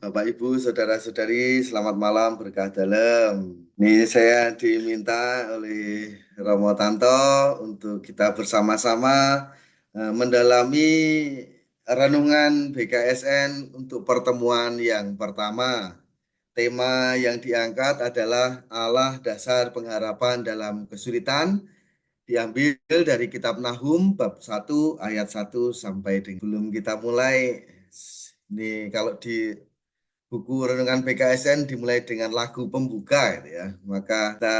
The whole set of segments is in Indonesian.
Bapak, Ibu, saudara-saudari, selamat malam, berkah dalam. Ini saya diminta oleh Romo Tanto untuk kita bersama-sama mendalami renungan BKSN untuk pertemuan yang pertama. Tema yang diangkat adalah Allah dasar pengharapan dalam kesulitan, diambil dari kitab Nahum bab 1 ayat 1 sampai dengan sebelum kita mulai. Ini kalau di buku renungan PKSN dimulai dengan lagu pembuka gitu ya. Maka kita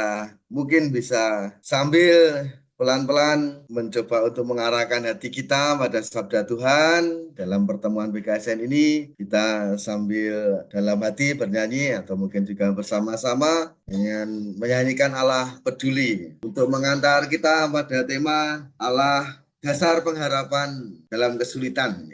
mungkin bisa sambil pelan-pelan mencoba untuk mengarahkan hati kita pada sabda Tuhan dalam pertemuan PKSN ini. Kita sambil dalam hati bernyanyi atau mungkin juga bersama-sama dengan menyanyikan Allah Peduli untuk mengantar kita pada tema Allah dasar pengharapan dalam kesulitan.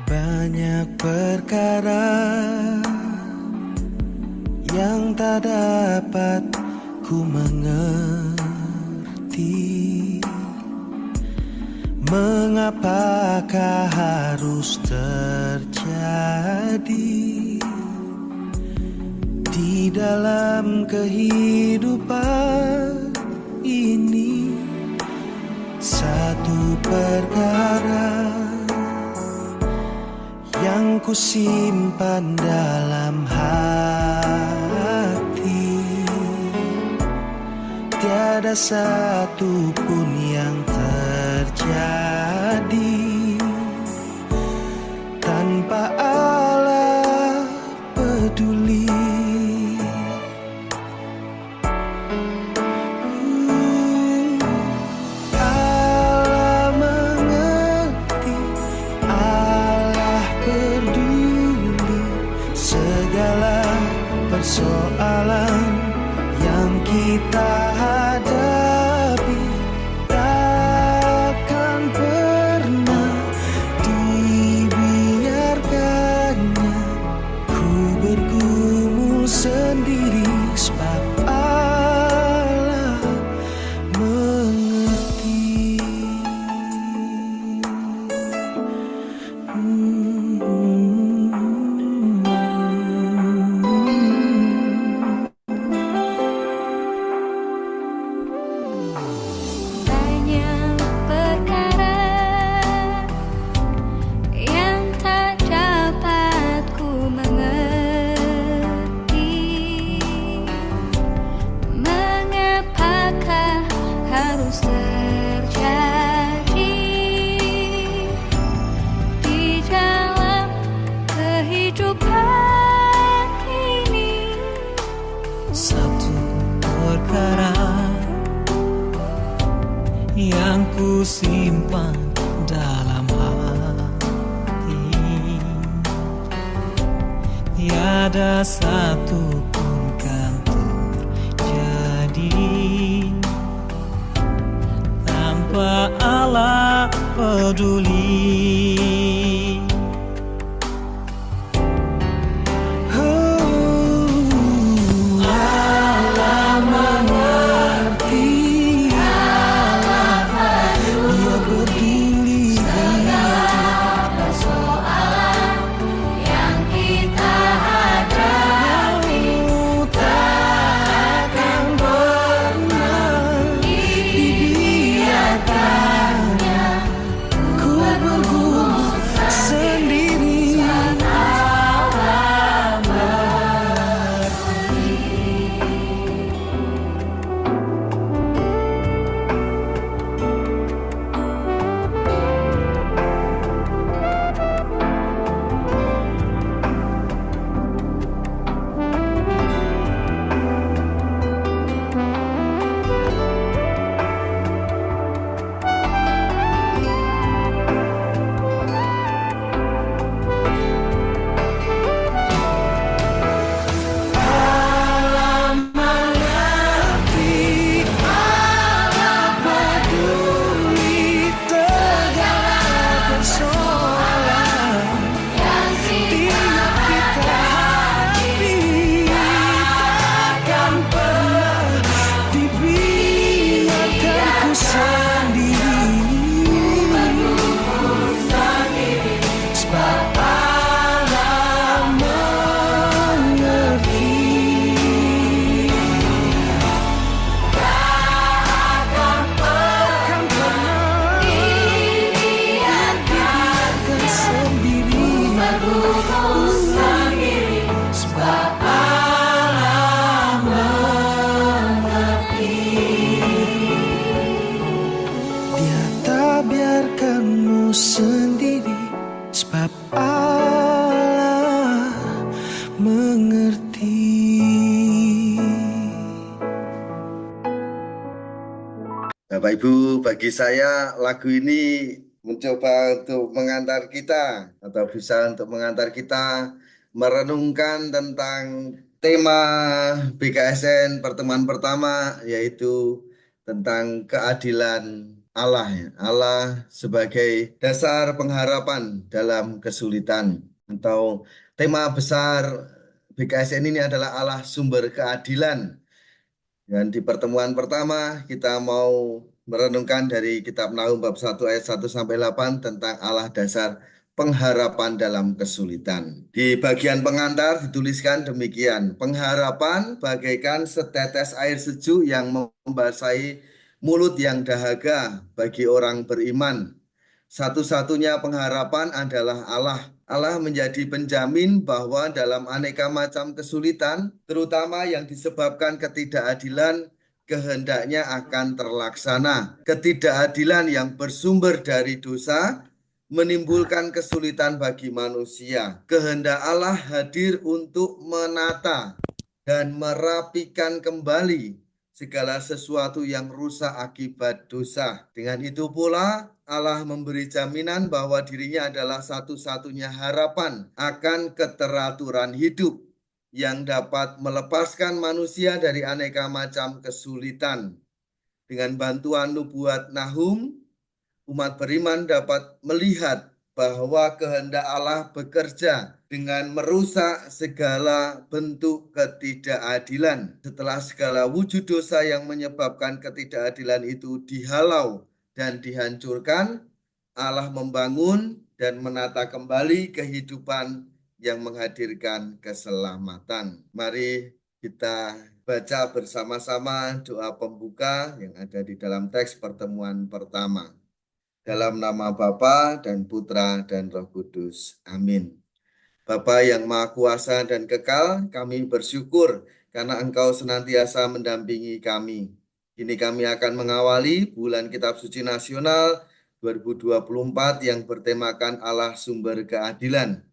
Banyak perkara yang tak dapat ku mengerti. Mengapakah harus terjadi di dalam kehidupan ini? Satu perkara yang ku simpan dalam hati, tiada satu pun yang terjadi tanpa Allah peduli. Allah mengerti, Allah peduli segala persoalan yang kita hadapi. Takkan pernah dibiarkannya ku bergumul sendiri, sebab Allah mengerti. Banyak perkara yang tak dapat ku mengerti. Mengapakah harus terjadi di dalam kehidupan ini? Satu perkara yang ku simpan dalam hati, tiada satu pun kan terjadi tanpa Allah peduli. Allah mengerti, Dia peduli Persoalan yang kita hadapi takkan pernah dibiarkannya ku mengerti. Bapak Ibu, bagi saya lagu ini mencoba untuk mengantar kita atau bisa untuk mengantar kita merenungkan tentang tema BKSN pertemuan pertama, yaitu tentang keadilan Allah, ya. Allah sebagai dasar pengharapan dalam kesulitan, atau tema besar BKSN ini adalah Allah sumber keadilan. Dan di pertemuan pertama kita mau merenungkan dari kitab Nahum bab 1 ayat 1 sampai 8 tentang Allah dasar pengharapan dalam kesulitan. Di bagian pengantar dituliskan demikian: pengharapan bagaikan setetes air sejuk yang membasahi mulut yang dahaga bagi orang beriman. Satu-satunya pengharapan adalah Allah. Allah menjadi penjamin bahwa dalam aneka macam kesulitan, terutama yang disebabkan ketidakadilan, kehendaknya akan terlaksana. Ketidakadilan yang bersumber dari dosa menimbulkan kesulitan bagi manusia. Kehendak Allah hadir untuk menata dan merapikan kembali segala sesuatu yang rusak akibat dosa. Dengan itu pula, Allah memberi jaminan bahwa dirinya adalah satu-satunya harapan akan keteraturan hidup yang dapat melepaskan manusia dari aneka macam kesulitan. Dengan bantuan nubuat Nahum, umat beriman dapat melihat bahwa kehendak Allah bekerja dengan merusak segala bentuk ketidakadilan. Setelah segala wujud dosa yang menyebabkan ketidakadilan itu dihalau dan dihancurkan, Allah membangun dan menata kembali kehidupan yang menghadirkan keselamatan. Mari kita baca bersama-sama doa pembuka yang ada di dalam teks pertemuan pertama. Dalam nama Bapa dan Putra dan Roh Kudus. Amin. Bapa yang Maha Kuasa dan Kekal, kami bersyukur karena Engkau senantiasa mendampingi kami. Kini kami akan mengawali bulan Kitab Suci Nasional 2024 yang bertemakan Allah Sumber Keadilan.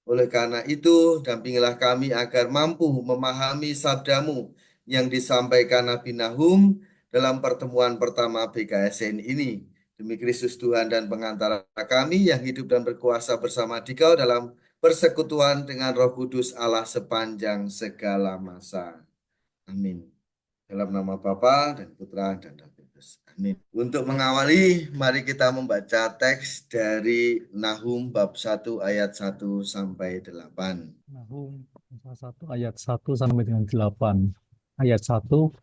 Oleh karena itu, dampingilah kami agar mampu memahami sabdamu yang disampaikan Nabi Nahum dalam pertemuan pertama BKSN ini. Demi Kristus Tuhan dan pengantara kami yang hidup dan berkuasa bersama Dikau dalam persekutuan dengan Roh Kudus Allah sepanjang segala masa. Amin. Dalam nama Bapa dan Putra dan Roh Kudus. Amin. Untuk mengawali, mari kita membaca teks dari Nahum bab 1 ayat 1 sampai 8. Nahum pasal 1 ayat 1 sampai dengan 8. Ayat 1,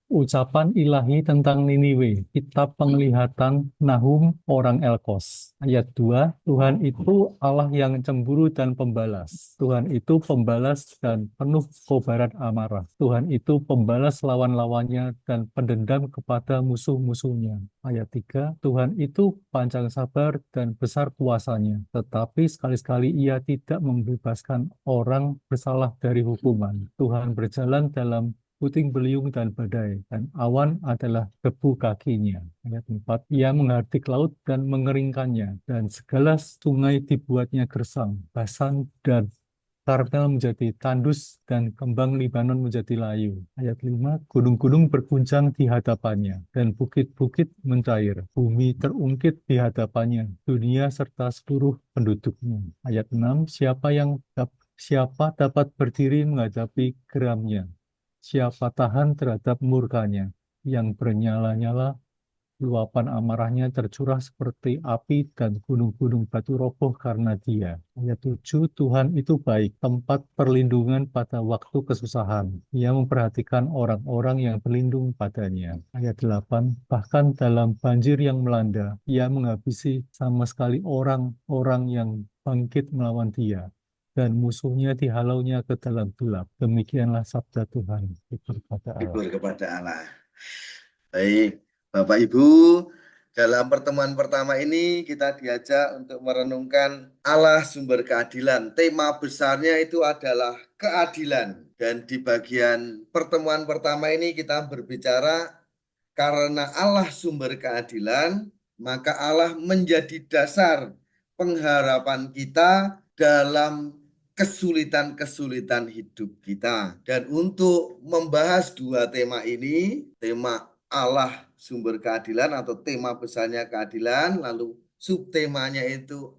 ucapan ilahi tentang Niniwe, kitab penglihatan Nahum orang Elkos. Ayat 2, Tuhan itu Allah yang cemburu dan pembalas. Tuhan itu pembalas dan penuh kobaran amarah. Tuhan itu pembalas lawan-lawannya dan pendendam kepada musuh-musuhnya. Ayat 3, Tuhan itu panjang sabar dan besar kuasanya, tetapi sekali-sekali ia tidak membebaskan orang bersalah dari hukuman. Tuhan berjalan dalam puting beliung dan badai, dan awan adalah debu kakinya. Ayat 4, ia menghardik laut dan mengeringkannya, dan segala sungai dibuatnya gersang. Basan dan Karmel menjadi tandus dan kembang Libanon menjadi layu. Ayat 5, gunung-gunung berguncang di hadapannya, dan bukit-bukit mencair. Bumi terungkit di hadapannya, dunia serta seluruh penduduknya. Ayat 6, siapa dapat berdiri menghadapi geramnya? Siapa tahan terhadap murkanya yang bernyala-nyala, luapan amarahnya tercurah seperti api dan gunung-gunung batu roboh karena dia. Ayat 7, Tuhan itu baik, tempat perlindungan pada waktu kesusahan. Ia memperhatikan orang-orang yang berlindung padanya. Ayat 8, bahkan dalam banjir yang melanda, ia menghabisi sama sekali orang-orang yang bangkit melawan dia, dan musuhnya dihalaunya ke dalam gelap. Demikianlah sabda Tuhan. Syukur kepada Allah. Syukur kepada Allah. Baik, Bapak Ibu, dalam pertemuan pertama ini kita diajak untuk merenungkan Allah sumber keadilan. Tema besarnya itu adalah keadilan. Dan di bagian pertemuan pertama ini kita berbicara karena Allah sumber keadilan, maka Allah menjadi dasar pengharapan kita dalam kesulitan-kesulitan hidup kita. Dan untuk membahas dua tema ini, tema Allah sumber keadilan atau tema besarnya keadilan, lalu subtemanya itu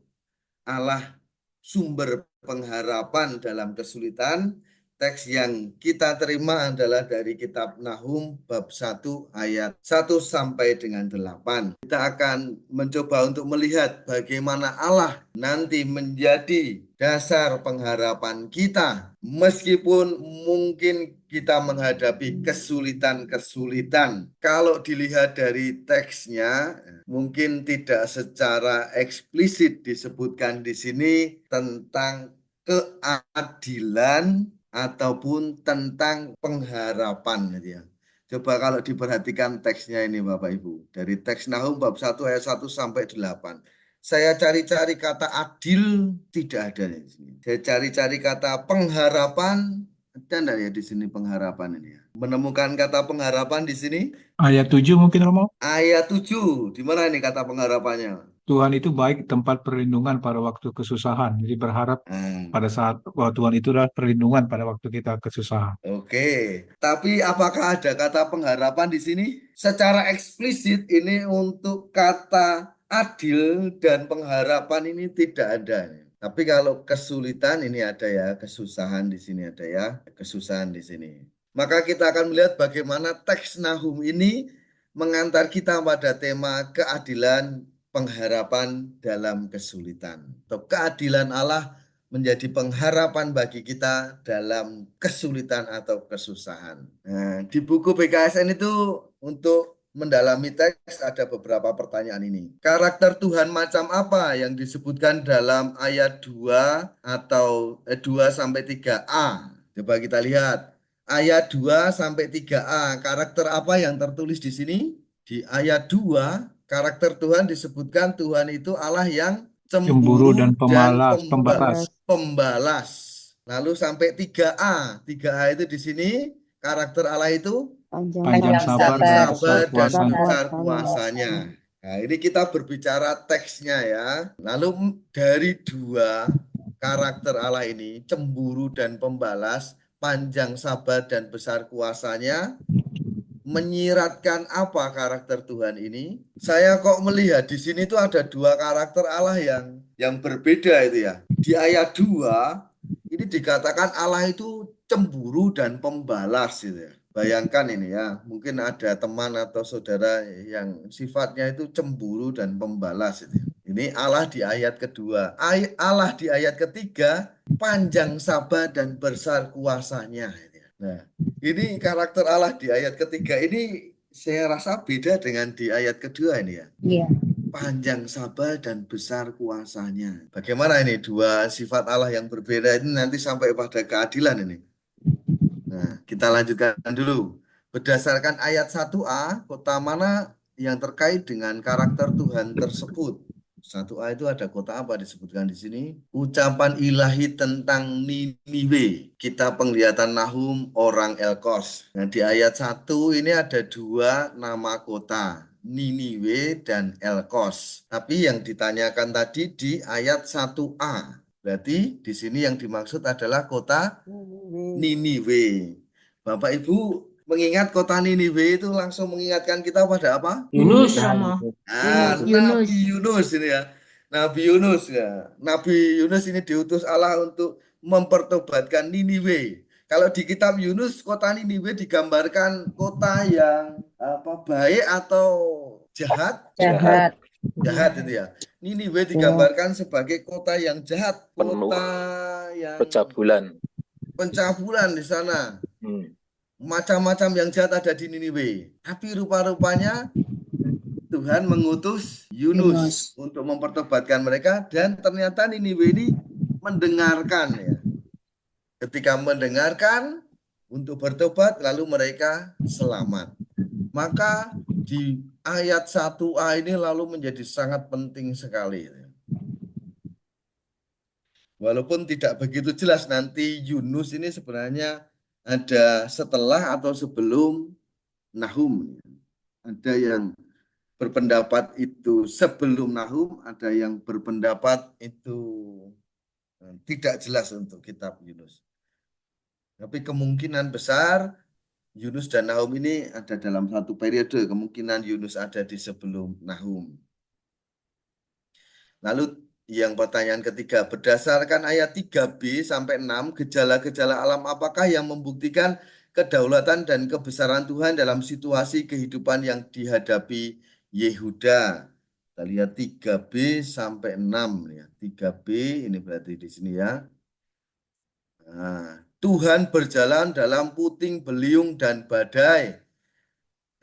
Allah sumber pengharapan dalam kesulitan. Teks yang kita terima adalah dari kitab Nahum bab 1 ayat 1 sampai dengan 8. Kita akan mencoba untuk melihat bagaimana Allah nanti menjadi dasar pengharapan kita. Meskipun mungkin kita menghadapi kesulitan-kesulitan. Kalau dilihat dari teksnya, mungkin tidak secara eksplisit disebutkan di sini tentang keadilan ataupun tentang pengharapan gitu ya. Coba kalau diperhatikan teksnya ini Bapak Ibu. Dari teks Nahum bab 1 ayat 1 sampai 8. Saya cari-cari kata adil, tidak ada di sini. Saya cari-cari kata pengharapan, ada enggak ya di sini pengharapan ini ya? Menemukan kata pengharapan di sini? Ayat 7 mungkin Romo. Ayat 7, di mana ini kata pengharapannya? Tuhan itu baik tempat perlindungan pada waktu kesusahan. Jadi berharap Nah, pada saat bahwa Tuhan itu adalah perlindungan pada waktu kita kesusahan. oke. Tapi apakah ada kata pengharapan di sini? Secara eksplisit ini untuk kata adil dan pengharapan ini tidak ada. Tapi kalau kesulitan ini ada ya, kesusahan di sini ada ya, kesusahan di sini. Maka kita akan melihat bagaimana teks Nahum ini mengantar kita pada tema keadilan pengharapan dalam kesulitan. Atau keadilan Allah menjadi pengharapan bagi kita dalam kesulitan atau kesusahan. Nah, di buku BKSN itu untuk mendalami teks ada beberapa pertanyaan ini. Karakter Tuhan macam apa yang disebutkan dalam ayat 2 atau 2 sampai 3a? Coba kita lihat. Ayat 2 sampai 3a, karakter apa yang tertulis di sini? Di ayat 2, karakter Tuhan disebutkan Tuhan itu Allah yang Cemburu dan dan pembalas. pembalas. Lalu sampai 3a. 3a itu di sini karakter Allah itu Panjang sabar dan besar sabar dan kuasanya. besar kuasanya. Nah, ini kita berbicara teksnya ya. Lalu dari dua karakter Allah ini, cemburu dan pembalas, panjang sabar dan besar kuasanya, menyiratkan apa karakter Tuhan ini? Saya kok melihat di sini tuh ada dua karakter Allah yang berbeda itu ya. Di ayat 2 ini dikatakan Allah itu cemburu dan pembalas gitu ya. Bayangkan ini ya, mungkin ada teman atau saudara yang sifatnya itu cemburu dan pembalas itu ya. Ini Allah di ayat kedua. Allah di ayat ketiga, panjang sabar dan besar kuasanya. Nah, ini karakter Allah di ayat ketiga ini saya rasa beda dengan di ayat kedua ini ya. Iya. Panjang sabar dan besar kuasanya. Bagaimana ini dua sifat Allah yang berbeda ini nanti sampai pada keadilan ini. Nah, kita lanjutkan dulu. Berdasarkan ayat 1a, kota mana yang terkait dengan karakter Tuhan tersebut? 1a itu ada kota apa disebutkan di sini? Ucapan ilahi tentang Niniwe. Kita penglihatan Nahum orang Elkos. Nah, di ayat 1 ini ada dua nama kota, Niniwe dan Elkos. Tapi yang ditanyakan tadi di ayat 1a. Berarti di sini yang dimaksud adalah kota Niniwe. Bapak Ibu mengingat kota Niniwe itu langsung mengingatkan kita pada apa? Yunus sama. Yunus. Nabi Yunus ini ya. Nabi Yunus ya. Nabi Yunus ini diutus Allah untuk mempertobatkan Niniwe. Kalau di kitab Yunus kota Niniwe digambarkan kota yang baik atau jahat? Jahat. Jahat itu ya. Niniwe digambarkan sebagai kota yang jahat, kota yang pencabulan di sana. Macam-macam yang jahat ada di Niniwe. Tapi rupa-rupanya Tuhan mengutus Yunus untuk mempertobatkan mereka dan ternyata Niniwe ini mendengarkan ya. Ketika mendengarkan untuk bertobat lalu mereka selamat. Maka di ayat 1a ini lalu menjadi sangat penting sekali. Walaupun tidak begitu jelas nanti Yunus ini sebenarnya ada setelah atau sebelum Nahum. Ada yang berpendapat itu sebelum Nahum, ada yang berpendapat itu Tidak jelas untuk kitab Yunus. Tapi kemungkinan besar Yunus dan Nahum ini ada dalam satu periode. Kemungkinan Yunus ada di sebelum Nahum. Lalu yang pertanyaan ketiga, berdasarkan ayat 3b sampai 6, gejala-gejala alam apakah yang membuktikan kedaulatan dan kebesaran Tuhan dalam situasi kehidupan yang dihadapi Yehuda? Kita lihat 3b sampai 6 ya. 3b ini berarti di sini ya. Nah, Tuhan berjalan dalam puting beliung dan badai,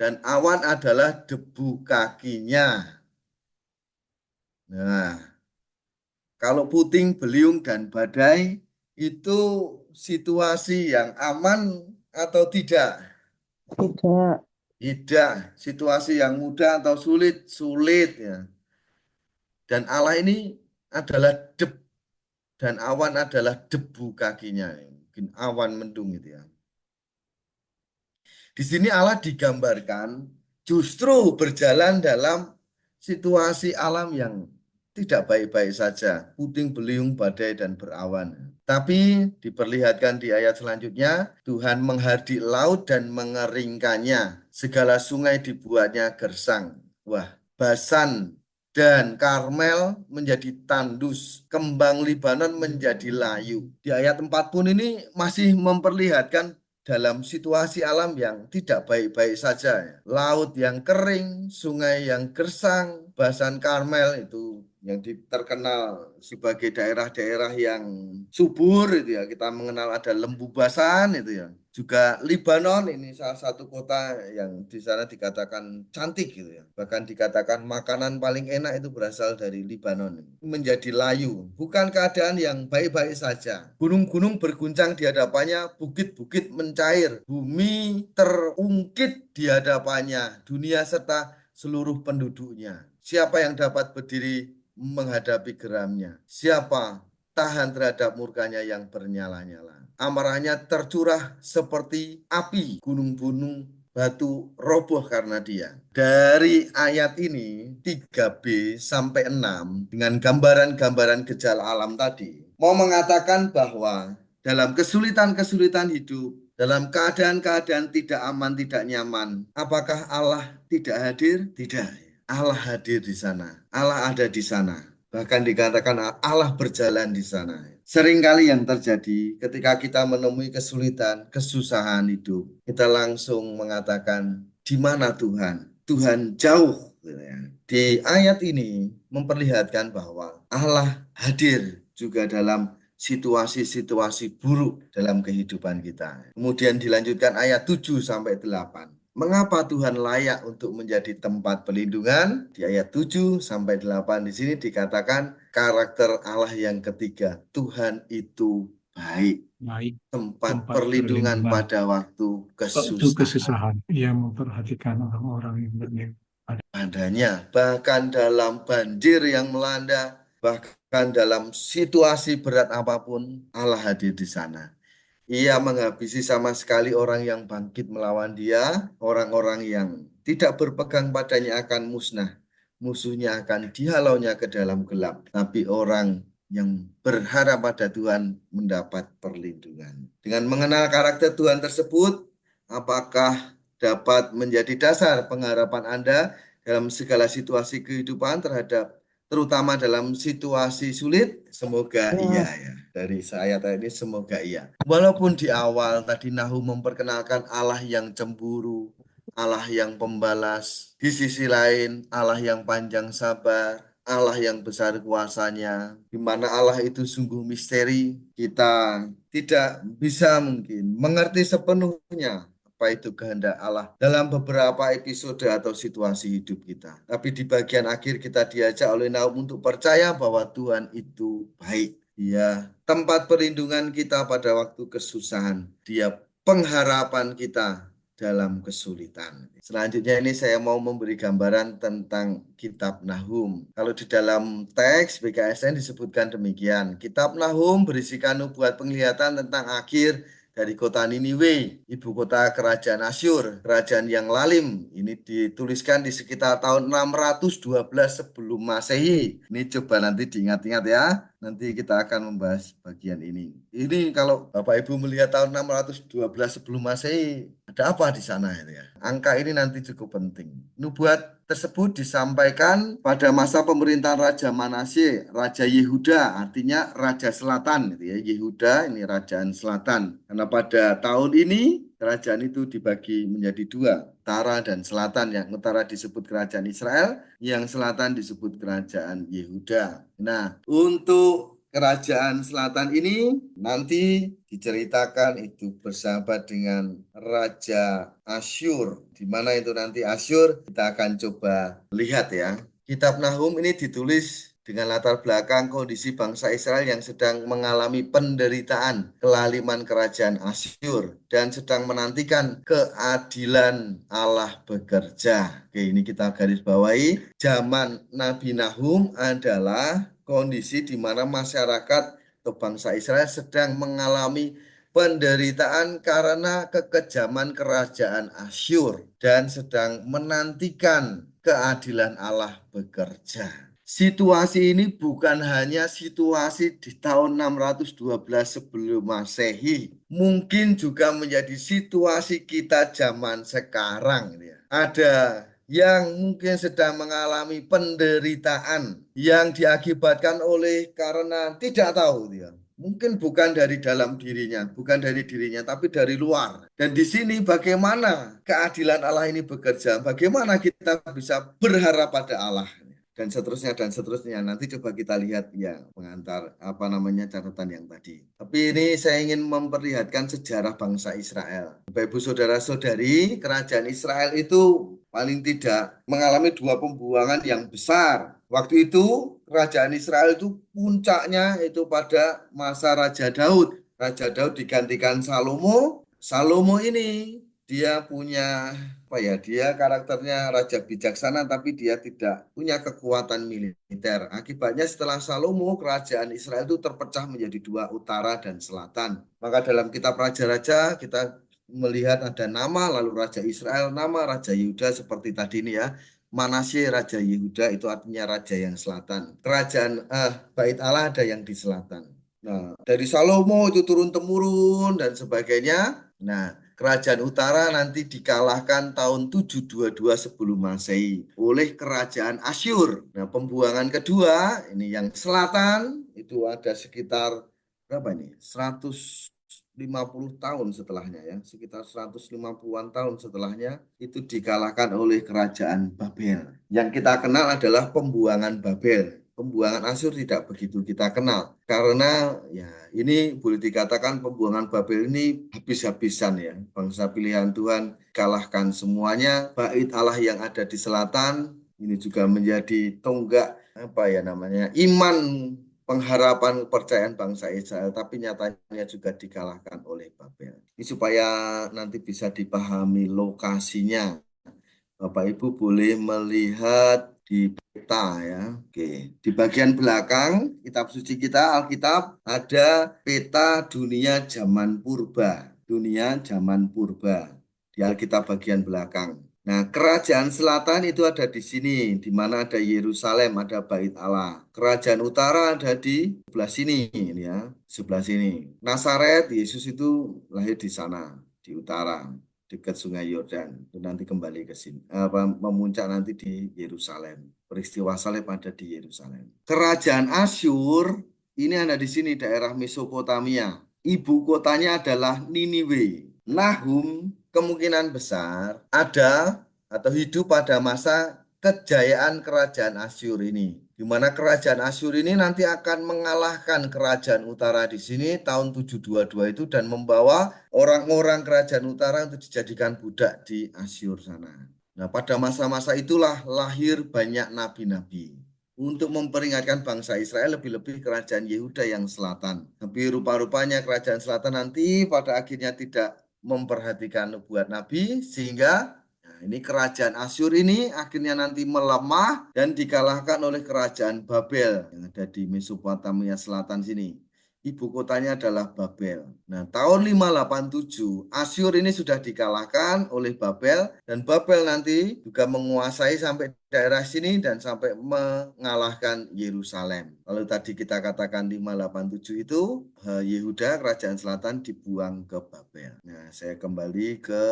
dan awan adalah debu kakinya. Nah, kalau puting beliung dan badai itu situasi yang aman atau tidak? Tidak. Tidak. Situasi yang mudah atau sulit? Sulit ya. Dan Allah ini adalah dan awan adalah debu kakinya. Mungkin awan mendung itu ya. Di sini Allah digambarkan justru berjalan dalam situasi alam yang tidak baik-baik saja, puting beliung, badai, dan berawan. Tapi diperlihatkan di ayat selanjutnya, Tuhan menghardik laut dan mengeringkannya. Segala sungai dibuatnya gersang. Wah, Basan dan Karmel menjadi tandus, kembang Libanon menjadi layu. Di ayat 4 pun ini masih memperlihatkan dalam situasi alam yang tidak baik-baik saja. Laut yang kering, sungai yang gersang, Basan Karmel itu yang terkenal sebagai daerah-daerah yang subur itu ya. Kita mengenal ada lembu Basan itu ya. Juga Libanon ini salah satu kota yang di sana dikatakan cantik gitu ya. Bahkan dikatakan makanan paling enak itu berasal dari Libanon. Menjadi layu, bukan keadaan yang baik-baik saja. Gunung-gunung berguncang di hadapannya, bukit-bukit mencair, bumi terungkit di hadapannya, dunia serta seluruh penduduknya. Siapa yang dapat berdiri menghadapi geramnya? Siapa tahan terhadap murkanya yang bernyala-nyala? Amarahnya tercurah seperti api, gunung-gunung batu roboh karena dia. Dari ayat ini 3b sampai 6 dengan gambaran-gambaran gejala alam tadi mau mengatakan bahwa dalam kesulitan-kesulitan hidup, dalam keadaan-keadaan tidak aman, tidak nyaman, apakah Allah tidak hadir? Tidak. Allah hadir di sana. Allah ada di sana. Bahkan dikatakan Allah berjalan di sana. Seringkali yang terjadi ketika kita menemui kesulitan, kesusahan hidup, kita langsung mengatakan, di mana Tuhan? Tuhan jauh. Di ayat ini memperlihatkan bahwa Allah hadir juga dalam situasi-situasi buruk dalam kehidupan kita. Kemudian dilanjutkan ayat 7 sampai 8. Mengapa Tuhan layak untuk menjadi tempat perlindungan? Di ayat 7 sampai 8 di sini dikatakan karakter Allah yang ketiga, Tuhan itu baik. Baik, Tempat tempat perlindungan perlindungan pada waktu waktu kesusahan. kesusahan. Ia memperhatikan orang-orang yang Adanya, bahkan dalam banjir yang melanda, bahkan dalam situasi berat apapun, Allah hadir di sana. Ia menghabisi sama sekali orang yang bangkit melawan dia, orang-orang yang tidak berpegang padanya akan musnah. Musuhnya akan dihalaunya ke dalam gelap. Tapi orang yang berharap pada Tuhan mendapat perlindungan. Dengan mengenal karakter Tuhan tersebut, apakah dapat menjadi dasar pengharapan Anda dalam segala situasi kehidupan terutama dalam situasi sulit? Semoga iya ya. Dari saya tadi semoga iya. Walaupun di awal tadi Nahum memperkenalkan Allah yang cemburu, Allah yang pembalas, di sisi lain Allah yang panjang sabar, Allah yang besar kuasanya, di mana Allah itu sungguh misteri, kita tidak bisa mungkin mengerti sepenuhnya apa itu kehendak Allah dalam beberapa episode atau situasi hidup kita. Tapi di bagian akhir kita diajak oleh Nahum untuk percaya bahwa Tuhan itu baik. Dia tempat perlindungan kita pada waktu kesusahan. Dia pengharapan kita dalam kesulitan. Selanjutnya ini saya mau memberi gambaran tentang kitab Nahum. Kalau di dalam teks BKSN disebutkan demikian. Kitab Nahum berisikan nubuat penglihatan tentang akhir dari kota Niniwe, ibu kota kerajaan Asyur, kerajaan yang lalim. Ini dituliskan di sekitar tahun 612 sebelum Masehi. Ini coba nanti diingat-ingat ya. nanti kita akan membahas bagian ini. Ini kalau Bapak Ibu melihat tahun 612 sebelum Masehi, ada apa di sana itu ya? Angka ini nanti cukup penting. Nubuat tersebut disampaikan pada masa pemerintahan Raja Manasye, Raja Yehuda, artinya Raja Selatan gitu ya. Yehuda ini Kerajaan Selatan. Karena pada tahun ini kerajaan itu dibagi menjadi dua, utara dan selatan. Yang utara disebut kerajaan Israel, yang selatan disebut kerajaan Yehuda. Nah, untuk kerajaan selatan ini nanti diceritakan itu bersahabat dengan Raja Asyur. Di mana itu nanti Asyur, kita akan coba lihat ya. Kitab Nahum ini ditulis dengan latar belakang kondisi bangsa Israel yang sedang mengalami penderitaan kelaliman kerajaan Asyur dan sedang menantikan keadilan Allah bekerja. Oke, ini kita garis bawahi. Zaman Nabi Nahum adalah kondisi di mana masyarakat atau bangsa Israel sedang mengalami penderitaan karena kekejaman kerajaan Asyur dan sedang menantikan keadilan Allah bekerja. Situasi ini bukan hanya situasi di tahun 612 sebelum Masehi, mungkin juga menjadi situasi kita zaman sekarang ya. Ada yang mungkin sedang mengalami penderitaan yang diakibatkan oleh karena tidak tahu dia. Mungkin bukan dari dalam dirinya, bukan dari dirinya, tapi dari luar. Dan di sini bagaimana keadilan Allah ini bekerja? Bagaimana kita bisa berharap pada Allah? Dan seterusnya. Nanti coba kita lihat ya pengantar catatan yang tadi. Tapi ini saya ingin memperlihatkan sejarah bangsa Israel. Bapak Ibu saudara-saudari, kerajaan Israel itu paling tidak mengalami dua pembuangan yang besar. Waktu itu kerajaan Israel itu puncaknya itu pada masa Raja Daud. Raja Daud digantikan Salomo. Salomo ini dia punya dia karakternya raja bijaksana tapi dia tidak punya kekuatan militer. Akibatnya setelah Salomo, kerajaan Israel itu terpecah menjadi dua, utara dan selatan. Maka dalam kitab Raja-Raja kita melihat ada nama, lalu Raja Israel, nama Raja Yehuda seperti tadi ini ya. Manasye Raja Yehuda itu artinya raja yang selatan. Kerajaan Bait Allah ada yang di selatan. Nah, dari Salomo itu turun-temurun dan sebagainya. Nah, kerajaan utara nanti dikalahkan tahun 722 sebelum Masehi oleh kerajaan Asyur. Nah, pembuangan kedua, ini yang selatan, itu ada sekitar berapa ini? 150 tahun setelahnya ya. Sekitar 150-an tahun setelahnya itu dikalahkan oleh kerajaan Babel. Yang kita kenal adalah pembuangan Babel. Pembuangan Asyur tidak begitu kita kenal. Karena ya ini boleh dikatakan pembuangan Babel ini habis-habisan ya. Bangsa pilihan Tuhan kalahkan semuanya. Bait Allah yang ada di selatan ini juga menjadi tonggak iman, pengharapan, kepercayaan bangsa Israel. Tapi nyatanya juga dikalahkan oleh Babel. Ini supaya nanti bisa dipahami lokasinya. Bapak Ibu boleh melihat di peta ya. Oke, di bagian belakang kitab suci kita Alkitab ada peta dunia zaman purba. Dunia zaman purba di Alkitab bagian belakang. Nah, kerajaan selatan itu ada di sini, di mana ada Yerusalem, ada Bait Allah. Kerajaan utara ada di sebelah sini ya, sebelah sini. Nazaret, Yesus itu lahir di sana, di utara, dekat Sungai Yordan. Itu nanti kembali ke sini, memuncak nanti di Yerusalem. Peristiwa salib ada di Yerusalem. Kerajaan Asyur ini ada di sini, daerah Mesopotamia. Ibu kotanya adalah Niniwe. Nahum kemungkinan besar ada atau hidup pada masa kejayaan kerajaan Asyur ini, di mana kerajaan Asyur ini nanti akan mengalahkan kerajaan utara di sini tahun 722 itu dan membawa orang-orang kerajaan utara untuk dijadikan budak di Asyur sana. Nah, pada masa-masa itulah lahir banyak nabi-nabi untuk memperingatkan bangsa Israel, lebih-lebih kerajaan Yehuda yang selatan. Tapi rupa-rupanya kerajaan selatan nanti pada akhirnya tidak memperhatikan nubuat nabi, sehingga ini kerajaan Asyur ini akhirnya nanti melemah dan dikalahkan oleh kerajaan Babel yang ada di Mesopotamia selatan sini. Ibu kotanya adalah Babel. Nah, tahun 587 Asyur ini sudah dikalahkan oleh Babel dan Babel nanti juga menguasai sampai daerah sini dan sampai mengalahkan Yerusalem. Lalu tadi kita katakan 587 itu Yehuda kerajaan selatan dibuang ke Babel. Nah, saya kembali ke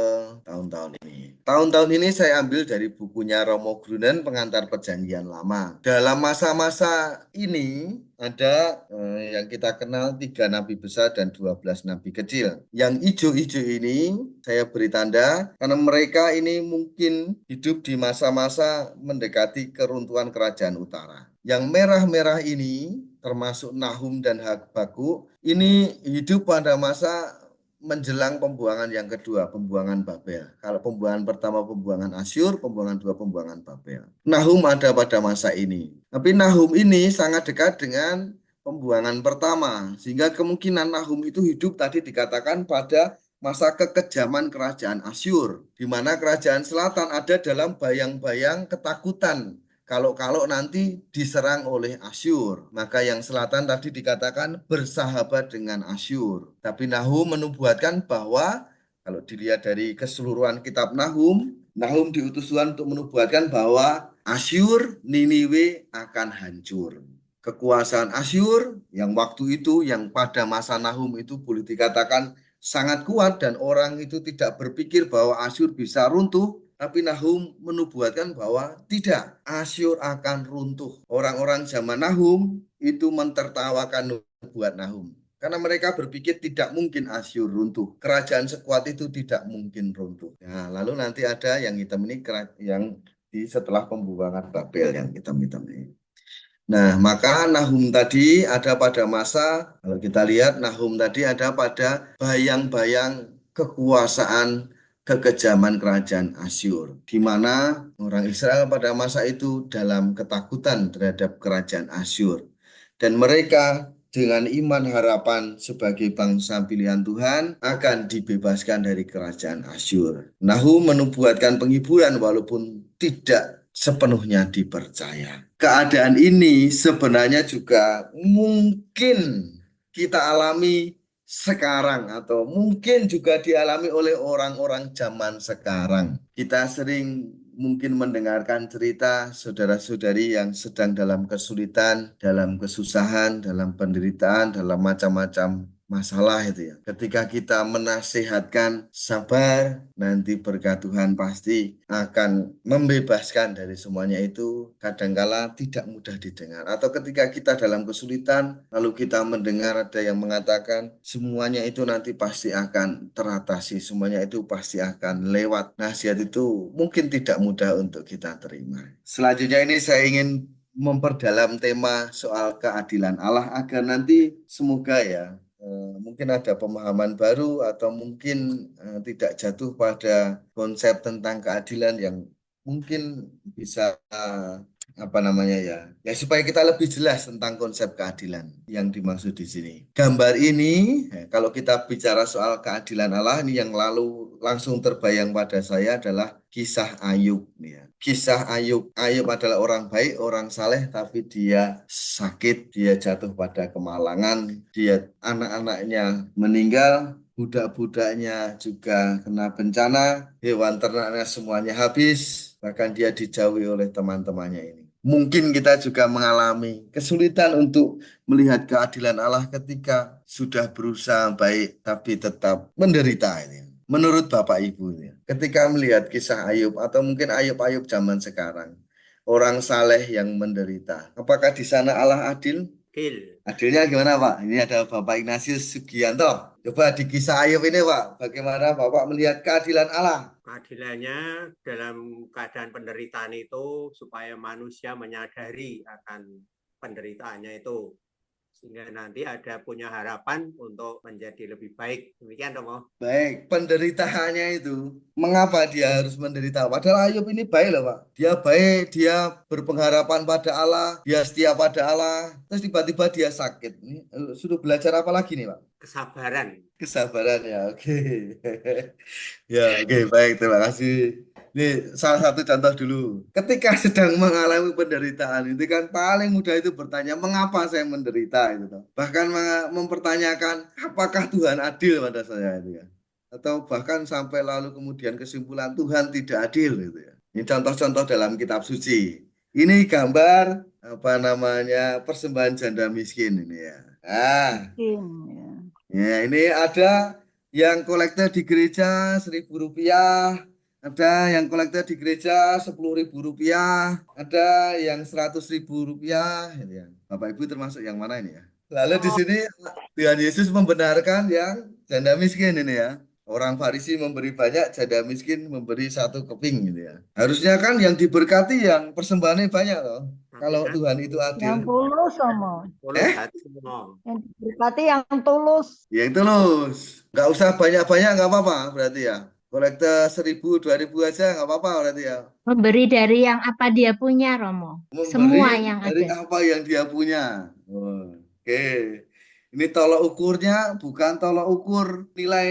tahun-tahun ini. Tahun-tahun ini saya ambil dari bukunya Romo Grunen, Pengantar Perjanjian Lama. Dalam masa-masa ini ada yang kita kenal 3 nabi besar dan 12 nabi kecil. Yang hijau-hijau ini saya beri tanda karena mereka ini mungkin hidup di masa-masa mendekati keruntuhan kerajaan utara. Yang merah-merah ini termasuk Nahum dan Habakuk ini hidup pada masa menjelang pembuangan yang kedua, pembuangan Babel. Kalau pembuangan pertama pembuangan Asyur, pembuangan dua pembuangan Babel. Nahum ada pada masa ini. Tapi Nahum ini sangat dekat dengan pembuangan pertama, sehingga kemungkinan Nahum itu hidup tadi dikatakan pada masa kekejaman kerajaan Asyur, di mana kerajaan selatan ada dalam bayang-bayang ketakutan. Kalau nanti diserang oleh Asyur, maka yang selatan tadi dikatakan bersahabat dengan Asyur. Tapi Nahum menubuatkan bahwa kalau dilihat dari keseluruhan kitab Nahum, Nahum diutus Tuhan untuk menubuatkan bahwa Asyur, Niniwe akan hancur. Kekuasaan Asyur yang waktu itu, yang pada masa Nahum itu boleh dikatakan sangat kuat dan orang itu tidak berpikir bahwa Asyur bisa runtuh. Tapi Nahum menubuatkan bahwa tidak, Asyur akan runtuh. Orang-orang zaman Nahum itu mentertawakan nubuat Nahum. Karena mereka berpikir tidak mungkin Asyur runtuh. Kerajaan sekuat itu tidak mungkin runtuh. Nah, lalu nanti ada yang hitam ini yang di setelah pembuangan Babel yang hitam-hitam ini. Nah, maka Nahum tadi ada pada masa, kalau kita lihat Nahum tadi ada pada bayang-bayang kekuasaan kekejaman kerajaan Asyur, di mana orang Israel pada masa itu dalam ketakutan terhadap kerajaan Asyur. Dan mereka dengan iman harapan sebagai bangsa pilihan Tuhan akan dibebaskan dari kerajaan Asyur. Nahum menubuatkan penghiburan walaupun tidak sepenuhnya dipercaya. Keadaan ini sebenarnya juga mungkin kita alami sekarang atau mungkin juga dialami oleh orang-orang zaman sekarang. Kita sering mungkin mendengarkan cerita saudara-saudari yang sedang dalam kesulitan, dalam kesusahan, dalam penderitaan, dalam macam-macam masalah itu ya. Ketika kita menasihatkan sabar, nanti berkat Tuhan pasti akan membebaskan dari semuanya itu, kadangkala tidak mudah didengar. Atau ketika kita dalam kesulitan, lalu kita mendengar ada yang mengatakan semuanya itu nanti pasti akan teratasi, semuanya itu pasti akan lewat. Nasihat itu mungkin tidak mudah untuk kita terima. Selanjutnya ini saya ingin memperdalam tema soal keadilan Allah agar nanti semoga ya mungkin ada pemahaman baru atau mungkin tidak jatuh pada konsep tentang keadilan yang mungkin bisa apa namanya ya supaya kita lebih jelas tentang konsep keadilan yang dimaksud di sini. Gambar ini kalau kita bicara soal keadilan Allah ini yang lalu langsung terbayang pada saya adalah kisah Ayub ya. Kisah Ayub. Ayub adalah orang baik, orang saleh, tapi dia sakit, dia jatuh pada kemalangan, dia anak-anaknya meninggal, budak-budaknya juga kena bencana, hewan ternaknya semuanya habis, bahkan dia dijauhi oleh teman-temannya ini. Mungkin kita juga mengalami kesulitan untuk melihat keadilan Allah ketika sudah berusaha baik, tapi tetap menderita ini. Menurut Bapak Ibu, ketika melihat kisah Ayub atau mungkin Ayub-Ayub zaman sekarang, orang saleh yang menderita, apakah di sana Allah adil? Adilnya gimana Pak? Ini ada Bapak Ignatius Sugianto. Coba di kisah Ayub ini Pak, bagaimana Bapak melihat keadilan Allah? Keadilannya dalam keadaan penderitaan itu supaya manusia menyadari akan penderitaannya itu. Sehingga nanti ada punya harapan untuk menjadi lebih baik. Demikian dong, oh. Baik, penderitaannya itu, mengapa dia harus menderita? Padahal Ayub ini baik loh Pak. Dia baik, dia berpengharapan pada Allah, dia setia pada Allah. Terus tiba-tiba dia sakit. Ini sudah belajar apa lagi nih Pak? Kesabaran. Kesabaran ya, oke. Ya, oke, baik, terima kasih. Ini salah satu contoh dulu. Ketika sedang mengalami penderitaan, itu kan paling mudah itu bertanya, mengapa saya menderita itu toh. Bahkan mempertanyakan, apakah Tuhan adil pada saya itu ya. Atau bahkan sampai lalu kemudian kesimpulan Tuhan tidak adil gitu ya. Ini contoh-contoh dalam kitab suci. Ini gambar apa namanya persembahan janda miskin ini ya. Nah, ya ini ada yang kolektor di gereja Rp1.000, ada yang kolektor di gereja Rp10.000, ada yang Rp100.000, gitu ya. Bapak Ibu termasuk yang mana ini ya? Lalu di sini Tuhan Yesus membenarkan yang janda miskin ini ya. Orang Farisi memberi banyak, janda miskin memberi 1 keping gitu ya. Harusnya kan yang diberkati yang persembahannya banyak loh. Kalau Tuhan itu Yang adil. tulus sama. Tulus hati semua. Yang diberkati yang tulus. Ya itu tulus. Nggak usah banyak-banyak nggak apa-apa berarti ya. Kolektor 1.000, 2.000 aja nggak apa-apa berarti ya. Memberi dari yang apa dia punya, Romo. Semua Memberi yang dari ada. apa yang dia punya. Oh, oke. Ini tolok ukurnya bukan tolok ukur nilai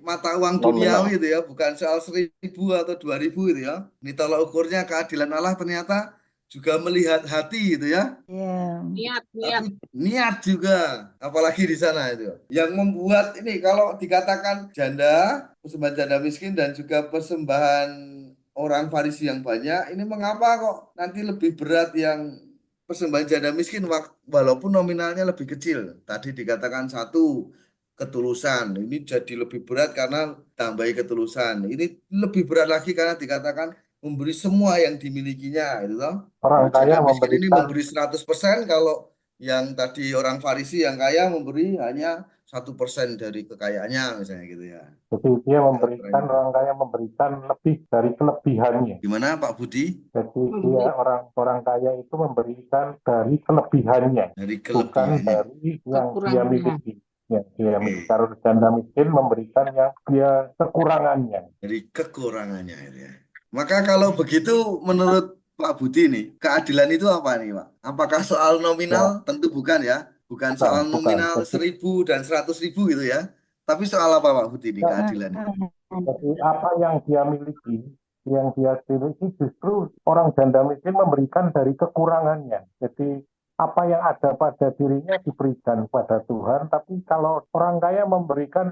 mata uang duniawi itu ya, bukan soal 1.000 atau 2.000 itu ya. Ini tolok ukurnya keadilan Allah ternyata juga melihat hati gitu ya. Iya. Tapi niat juga, apalagi di sana itu. Yang membuat ini kalau dikatakan janda, persembahan janda miskin dan juga persembahan orang Farisi yang banyak, ini mengapa kok nanti lebih berat yang persembahan janda miskin walaupun nominalnya lebih kecil. Tadi dikatakan 1 ketulusan, ini jadi lebih berat karena tambahi ketulusan. Ini lebih berat lagi karena dikatakan memberi semua yang dimilikinya, itu toh. Orang Kalau janda kaya miskin ini memberikan, memberi 100%, kalau yang tadi orang Farisi yang kaya memberi hanya 1% dari kekayaannya, misalnya gitu ya. jadi dia memberikan, Keren. orang kaya memberikan lebih dari kelebihannya. Gimana Pak Budi? Jadi dia orang kaya itu memberikan dari kelebihannya, Dari bukan kelebihannya. dari yang dia Kekurangannya. miliki. Ya, dia Oke. miliki. Kalau janda miskin memberikan yang dia kekurangannya. Dari kekurangannya itu ya. Maka kalau begitu menurut Pak Budi nih, keadilan itu apa nih Pak? Apakah soal Ya, nominal? Tentu bukan ya. Bukan bukan, soal bukan. nominal Jadi 1.000 dan 100.000 gitu ya. Tapi soal apa Pak Budi nih keadilan itu? Jadi apa yang dia miliki, justru orang janda miskin memberikan dari kekurangannya. Jadi apa yang ada pada dirinya diberikan pada Tuhan, tapi kalau orang kaya memberikan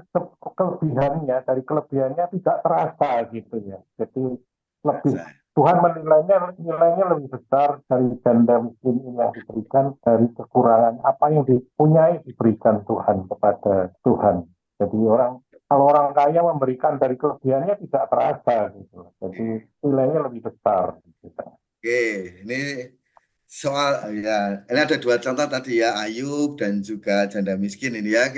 kelebihannya, dari kelebihannya tidak terasa gitu ya. Jadi lebih Tuhan nilainya lebih besar dari janda miskin ini yang diberikan dari kekurangan. Apa yang dipunyai diberikan Tuhan kepada Tuhan. Jadi kalau orang kaya memberikan dari kelebihannya tidak terasa gitu. Jadi nilainya lebih besar. Gitu. Oke, ini soal ya, ini ada 2 contoh tadi ya, Ayub dan juga janda miskin ini ya.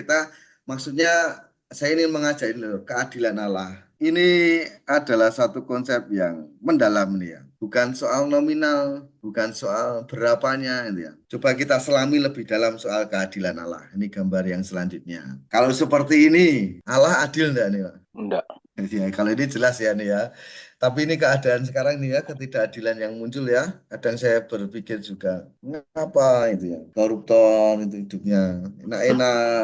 Maksudnya saya ingin mengajak ini loh, keadilan Allah. Ini adalah satu konsep yang mendalam nih ya. Bukan soal nominal, bukan soal berapanya ini ya. Coba kita selami lebih dalam soal keadilan Allah. Ini gambar yang selanjutnya. Kalau seperti ini, Allah adil enggak nih Pak? Enggak. Ya, kalau ini jelas ya nih ya. Tapi ini keadaan sekarang nih ya, ketidakadilan yang muncul ya. Kadang saya berpikir juga, ngapa itu ya, koruptor itu hidupnya enak-enak.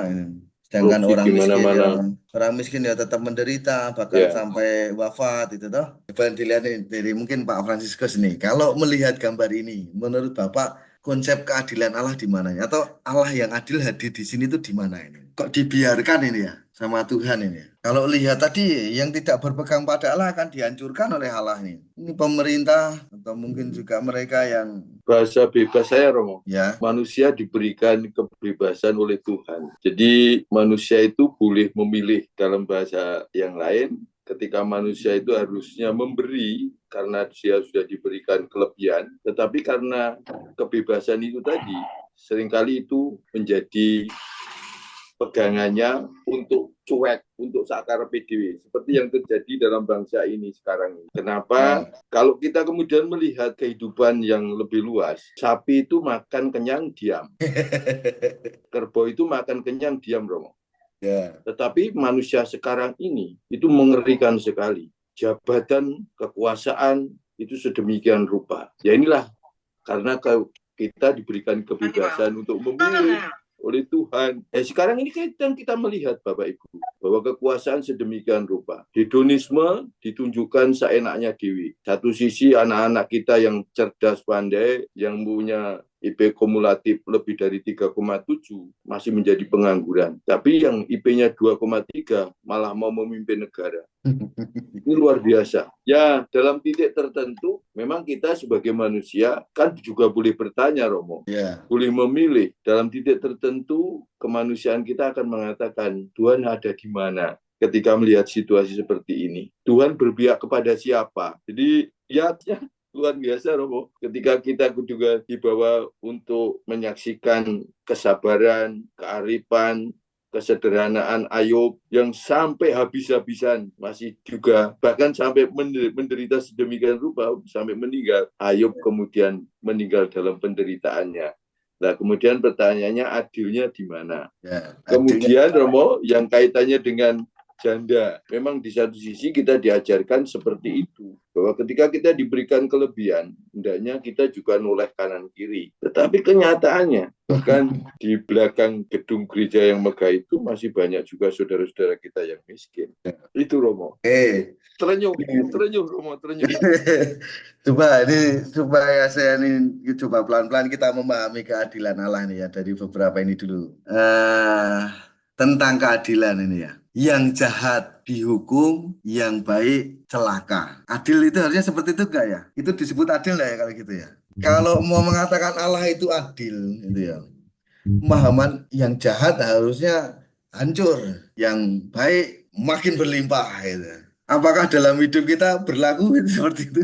Sedangkan Korupsi di mana-mana. orang miskin ya tetap menderita, bahkan Ya. sampai wafat itu toh. Coba dilihat nih, dari mungkin Pak Franciscus nih. Kalau melihat gambar ini, menurut Bapak konsep keadilan Allah di mana? Atau Allah yang adil hadir di sini tuh di mana ini? Kok dibiarkan ini ya sama Tuhan ini? Kalau lihat tadi yang tidak berpegang pada Allah akan dihancurkan oleh Allah ini. Ini pemerintah atau mungkin juga mereka yang Bahasa bebas saya, Romo. ya Manusia diberikan kebebasan oleh Tuhan. Jadi manusia itu boleh memilih, dalam bahasa yang lain, ketika manusia itu harusnya memberi karena dia sudah diberikan kelebihan, tetapi karena kebebasan itu tadi, seringkali itu menjadi pegangannya untuk cuek, untuk sakar PDW, seperti yang terjadi dalam bangsa ini sekarang. Kenapa? Kalau kita kemudian melihat kehidupan yang lebih luas, sapi itu makan kenyang diam, kerbau itu makan kenyang diam, Romo. ya Tetapi manusia sekarang ini itu mengerikan sekali. Jabatan, kekuasaan itu sedemikian rupa. Ya inilah karena kita diberikan kebebasan untuk memilih oleh Tuhan. Sekarang ini kita melihat Bapak Ibu bahwa kekuasaan sedemikian rupa. Hedonisme ditunjukkan seenaknya dewi. Satu sisi anak-anak kita yang cerdas pandai, yang punya IP kumulatif lebih dari 3,7 masih menjadi pengangguran. Tapi yang IP-nya 2,3 malah mau memimpin negara. Ini luar biasa. Ya, dalam titik tertentu, memang kita sebagai manusia kan juga boleh bertanya, Romo. Ya. Boleh memilih. Dalam titik tertentu, kemanusiaan kita akan mengatakan, Tuhan ada di mana ketika melihat situasi seperti ini? Tuhan berpihak kepada siapa? Jadi, ya luar biasa, Romo. Ketika kita juga dibawa untuk menyaksikan kesabaran, kearifan, kesederhanaan Ayub yang sampai habis-habisan masih juga bahkan sampai menderita sedemikian rupa sampai meninggal. Ayub kemudian meninggal dalam penderitaannya. Nah, kemudian pertanyaannya adilnya di mana? Ya, Kemudian Romo yang kaitannya dengan janda. Memang di satu sisi kita diajarkan seperti itu. Bahwa ketika kita diberikan kelebihan, hendaknya kita juga noleh kanan kiri. Tetapi kenyataannya, bahkan di belakang gedung gereja yang megah itu masih banyak juga saudara-saudara kita yang miskin. Itu Romo. Terenyuh Romo, terenyuh. Coba ini supaya saya ini coba pelan-pelan kita memahami keadilan Allah ini ya dari beberapa ini dulu. Tentang keadilan ini ya. Yang jahat dihukum, yang baik celaka. Adil itu harusnya seperti itu enggak ya? Itu disebut adil enggak ya kalau gitu ya? Kalau mau mengatakan Allah itu adil, gitu ya. Pemahaman yang jahat harusnya hancur, yang baik makin berlimpah gitu. Apakah dalam hidup kita berlaku seperti itu?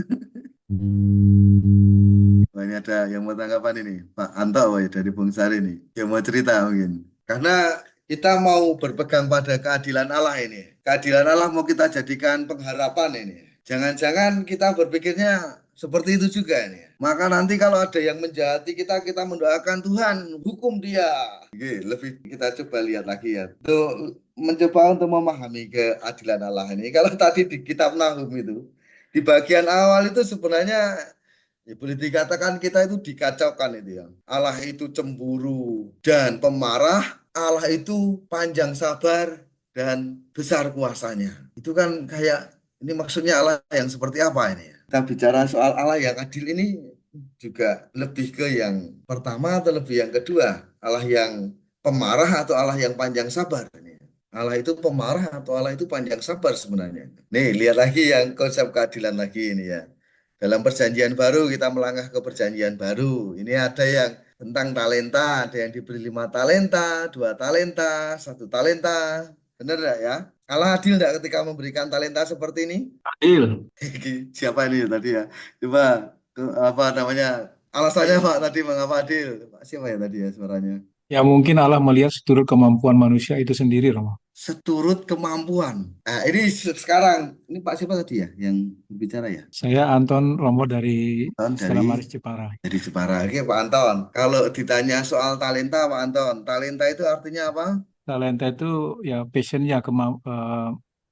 Wah, ini ada yang mau tanggapan ini, Pak Anto ya, dari Bung Sari ini. Yang mau cerita mungkin. Karena kita mau berpegang pada keadilan Allah ini. Keadilan Allah mau kita jadikan pengharapan ini. Jangan-jangan kita berpikirnya seperti itu juga ini. Maka nanti kalau ada yang menjahati kita, kita mendoakan Tuhan, hukum dia. Oke, lebih kita coba lihat lagi ya. Untuk mencoba untuk memahami keadilan Allah ini. Kalau tadi di kitab Nahum itu, di bagian awal itu sebenarnya ya boleh dikatakan kita itu dikacaukan itu ya. Allah itu cemburu dan pemarah. Allah itu panjang sabar dan besar kuasanya. Itu kan kayak, ini maksudnya Allah yang seperti apa ini? Kita bicara soal Allah yang adil ini juga lebih ke yang pertama atau lebih yang kedua? Allah yang pemarah atau Allah yang panjang sabar? Allah itu pemarah atau Allah itu panjang sabar sebenarnya? Nih, lihat lagi yang konsep keadilan lagi ini ya. Dalam perjanjian baru kita melangkah ke perjanjian baru. Ini ada yang tentang talenta, ada yang diberi 5 talenta, 2 talenta, 1 talenta. Benar enggak ya? Allah adil enggak ketika memberikan talenta seperti ini? Adil. Siapa ini tadi ya? Coba apa namanya? Alasannya Pak tadi mengapa adil? Pak siapa ya tadi ya suaranya? Ya mungkin Allah melihat seluruh kemampuan manusia itu sendiri, Romo. Seturut kemampuan. Nah, ini sekarang ini Pak siapa tadi ya yang berbicara ya? Saya Anton Romo dari Anton Stella Maris Jepara. dari Jepara. Oke, Pak Anton. Kalau ditanya soal talenta, Pak Anton, talenta itu artinya apa? Talenta itu ya passionnya,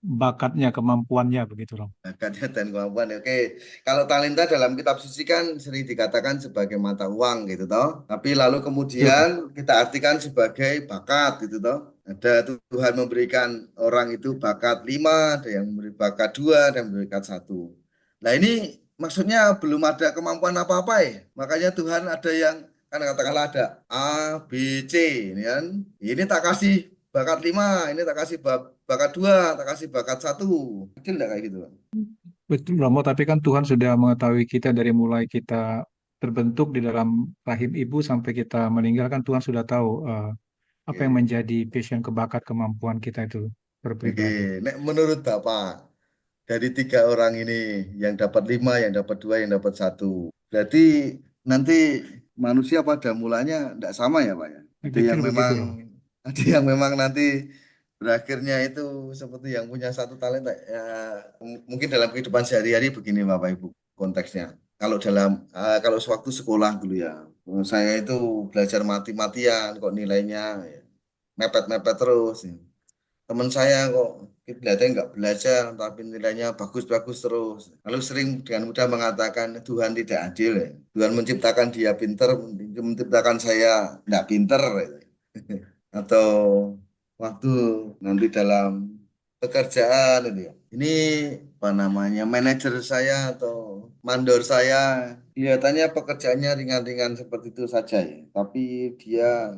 bakatnya, kemampuannya begitu, Romo. Bakatnya dan kemampuan. Oke, kalau talenta dalam kitab suci kan sering dikatakan sebagai mata uang gitu toh. Tapi lalu Betul. kemudian kita artikan sebagai bakat gitu toh. Ada Tuhan memberikan orang itu bakat 5, ada yang memberi bakat 2, ada yang memberi bakat 1. Nah ini maksudnya belum ada kemampuan apa-apa ya. Makanya Tuhan ada yang kan katakanlah ada A, B, C ini kan. Ini tak kasih bakat 5, ini tak kasih bakat 2, tak kasih bakat 1. Kecil enggak kayak gitu, Bang? Betul, Romo. Tapi kan Tuhan sudah mengetahui kita dari mulai kita terbentuk di dalam rahim ibu sampai kita meninggal, kan Tuhan sudah tahu apa yang Oke. menjadi passion, kebakat, kemampuan kita itu Oke, berpribadi. nek menurut Bapak, dari 3 orang ini, yang dapat 5, yang dapat 2, yang dapat 1. Berarti nanti manusia pada mulanya tidak sama ya, Pak ya? Ada Pikir yang begitu, memang, Romo. ada yang memang nanti berakhirnya itu seperti yang punya 1 talenta. Ya, mungkin dalam kehidupan sehari-hari begini Bapak Ibu, konteksnya. Kalau sewaktu sekolah dulu ya, saya itu belajar mati-matian, kok nilainya ya, mepet-mepet terus. Teman saya kok kelihatannya nggak belajar tapi nilainya bagus-bagus terus. Lalu sering dengan mudah mengatakan Tuhan tidak adil ya. Tuhan menciptakan dia pinter, menciptakan saya nggak pinter. Atau waktu nanti dalam pekerjaan itu ya. ini apa namanya, manajer saya atau mandor saya, kelihatannya pekerjaannya ringan-ringan seperti itu saja ya. Tapi dia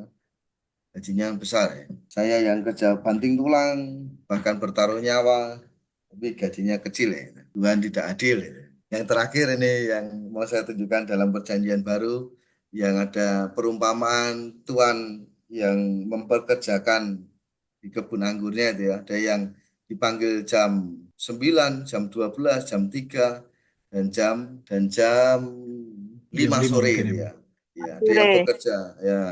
gajinya besar ya. Saya yang kerja banting tulang, bahkan bertaruh nyawa, tapi gajinya kecil ya. Tuhan tidak adil ya. Yang terakhir ini yang mau saya tunjukkan dalam perjanjian baru, yang ada perumpamaan Tuhan yang memperkerjakan di kebun anggurnya itu ya. Ada yang dipanggil jam 9, jam 12, jam 3, dan jam 5 Jam 5 sore mungkin itu ya, ya. Ya, ada yang bekerja ya.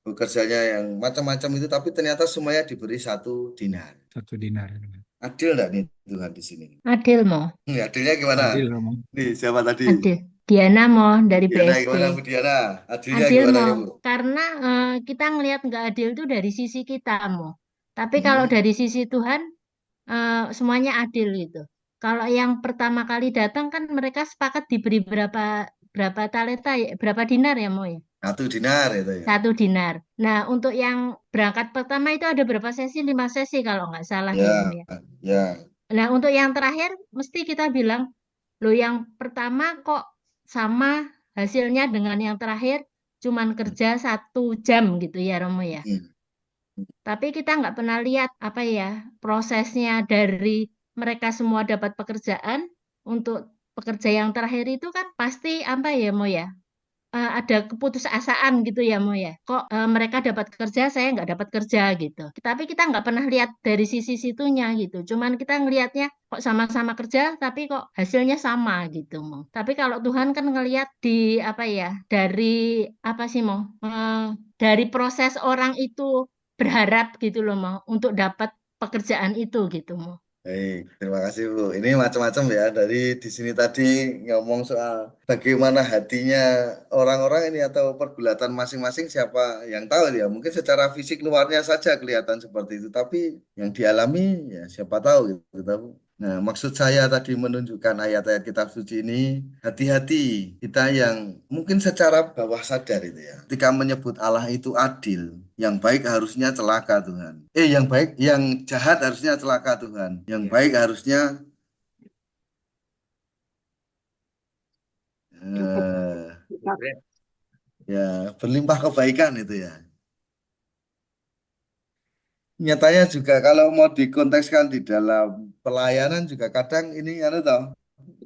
Bekerjanya yang macam-macam itu, tapi ternyata semuanya diberi 1 dinar. 1 dinar. Adil enggak nih Tuhan di sini? Adil Mo, Adilnya gimana? Adil, Romo. Nih, siapa tadi? adil. Diana Mo dari Diana BSD. gimana Bu Diana? Adilnya Adil gimana nih Bu? Mo, karena kita ngelihat nggak adil itu dari sisi kita Mo. Tapi kalau Hmm, dari sisi Tuhan semuanya adil gitu. Kalau yang pertama kali datang kan mereka sepakat diberi berapa talenta ya, berapa dinar ya Mo ya? 1 dinar itu ya. 1 dinar. Nah, untuk yang berangkat pertama itu ada berapa sesi? 5 sesi kalau nggak salah ya Mo Ya, ya. ya. Nah, untuk yang terakhir mesti kita bilang, loh yang pertama kok sama hasilnya dengan yang terakhir cuman kerja 1 jam gitu ya Romo ya. Hmm. Tapi kita nggak pernah lihat apa ya prosesnya dari mereka semua dapat pekerjaan untuk pekerja yang terakhir itu kan pasti apa ya Mo ya, ada keputusasaan gitu ya Mo ya. Kok mereka dapat kerja, saya nggak dapat kerja gitu. Tapi kita nggak pernah lihat dari sisi situnya gitu. Cuman kita ngelihatnya kok sama-sama kerja, tapi kok hasilnya sama gitu Mo. Tapi kalau Tuhan kan ngelihat di apa ya, dari apa sih Mo? Dari proses orang itu berharap gitu loh Mo, untuk dapat pekerjaan itu gitu Mo. Baik, terima kasih Bu. Ini macam-macam ya. Dari di sini tadi ngomong soal bagaimana hatinya orang-orang ini atau pergulatan masing-masing, siapa yang tahu ya. Mungkin secara fisik luarnya saja kelihatan seperti itu, tapi yang dialami ya siapa tahu gitu. Nah, maksud saya tadi menunjukkan ayat-ayat kitab suci ini, hati-hati kita yang mungkin secara bawah sadar itu ya. Ketika menyebut Allah itu adil, yang baik harusnya celaka Tuhan. Yang jahat harusnya celaka Tuhan. Yang baik harusnya eh, ya berlimpah kebaikan itu ya. Nyatanya juga kalau mau dikontekskan di dalam pelayanan juga kadang ini toh.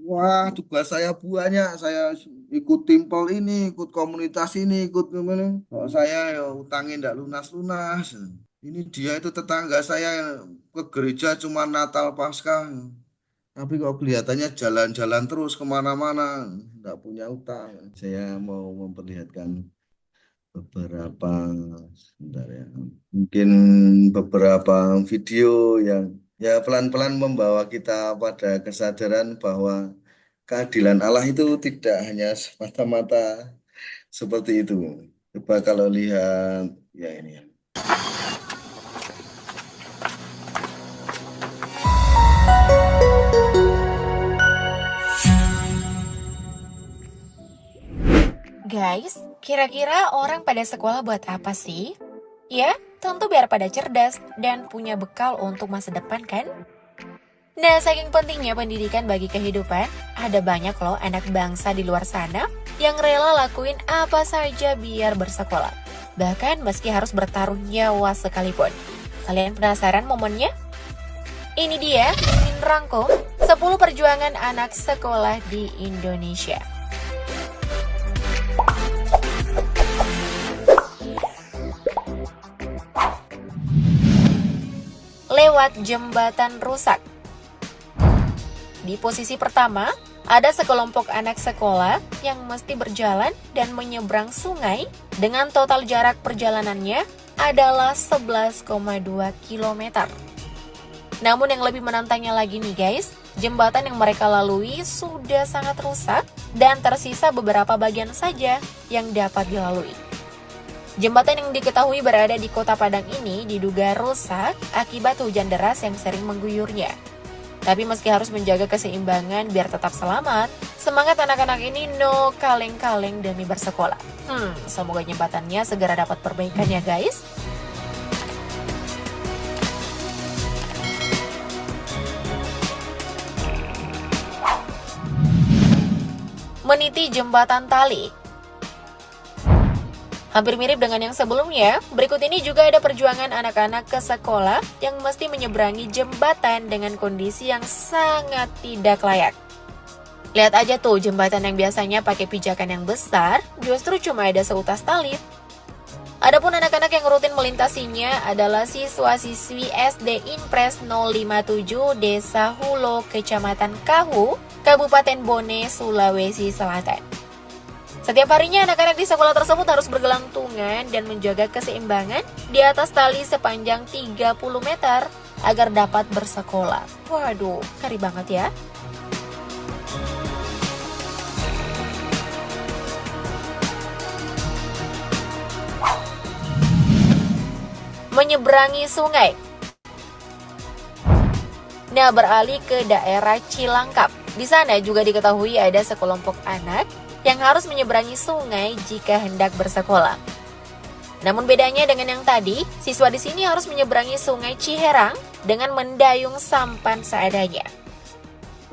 Wah, tugas saya banyak. Saya ikut timpel ini, ikut komunitas ini, ikut gimana. Kalau saya ya utangin ndak lunas-lunas. Ini dia itu tetangga saya ke gereja cuma Natal Paskah. Tapi kok kelihatannya jalan-jalan terus kemana-mana, nggak punya utang. Saya mau memperlihatkan beberapa, sebentar ya, mungkin beberapa video yang ya pelan-pelan membawa kita pada kesadaran bahwa keadilan Allah itu tidak hanya semata-mata seperti itu. Coba kalau lihat ya ini ya. Guys, kira-kira orang pada sekolah buat apa sih? Ya, tentu biar pada cerdas dan punya bekal untuk masa depan kan? Nah, saking pentingnya pendidikan bagi kehidupan, ada banyak loh anak bangsa di luar sana yang rela lakuin apa saja biar bersekolah. Bahkan meski harus bertaruh nyawa sekalipun. Kalian penasaran momennya? Ini dia, Mimin rangkum 10 perjuangan anak sekolah di Indonesia. Lewat jembatan rusak. Di posisi pertama, ada sekelompok anak sekolah yang mesti berjalan dan menyeberang sungai dengan total jarak perjalanannya adalah 11,2 km. Namun yang lebih menantangnya lagi nih guys, jembatan yang mereka lalui sudah sangat rusak dan tersisa beberapa bagian saja yang dapat dilalui. Jembatan yang diketahui berada di Kota Padang ini diduga rusak akibat hujan deras yang sering mengguyurnya. Tapi meski harus menjaga keseimbangan biar tetap selamat, semangat anak-anak ini no kaleng-kaleng demi bersekolah. Semoga jembatannya segera dapat perbaikan ya guys. meniti jembatan tali. Hampir mirip dengan yang sebelumnya, berikut ini juga ada perjuangan anak-anak ke sekolah yang mesti menyeberangi jembatan dengan kondisi yang sangat tidak layak. Lihat aja tuh, jembatan yang biasanya pakai pijakan yang besar, justru cuma ada seutas tali. Adapun anak-anak yang rutin melintasinya adalah siswa-siswi SD Impres 057 Desa Hulo, Kecamatan Kahu, Kabupaten Bone, Sulawesi Selatan. Setiap harinya anak-anak di sekolah tersebut harus bergelantungan dan menjaga keseimbangan di atas tali sepanjang 30 meter agar dapat bersekolah. Waduh, keren banget ya. Menyeberangi sungai. Nah, beralih ke daerah Cilangkap. Di sana juga diketahui ada sekelompok anak yang harus menyeberangi sungai jika hendak bersekolah. Namun bedanya dengan yang tadi, siswa di sini harus menyeberangi sungai Ciherang dengan mendayung sampan seadanya.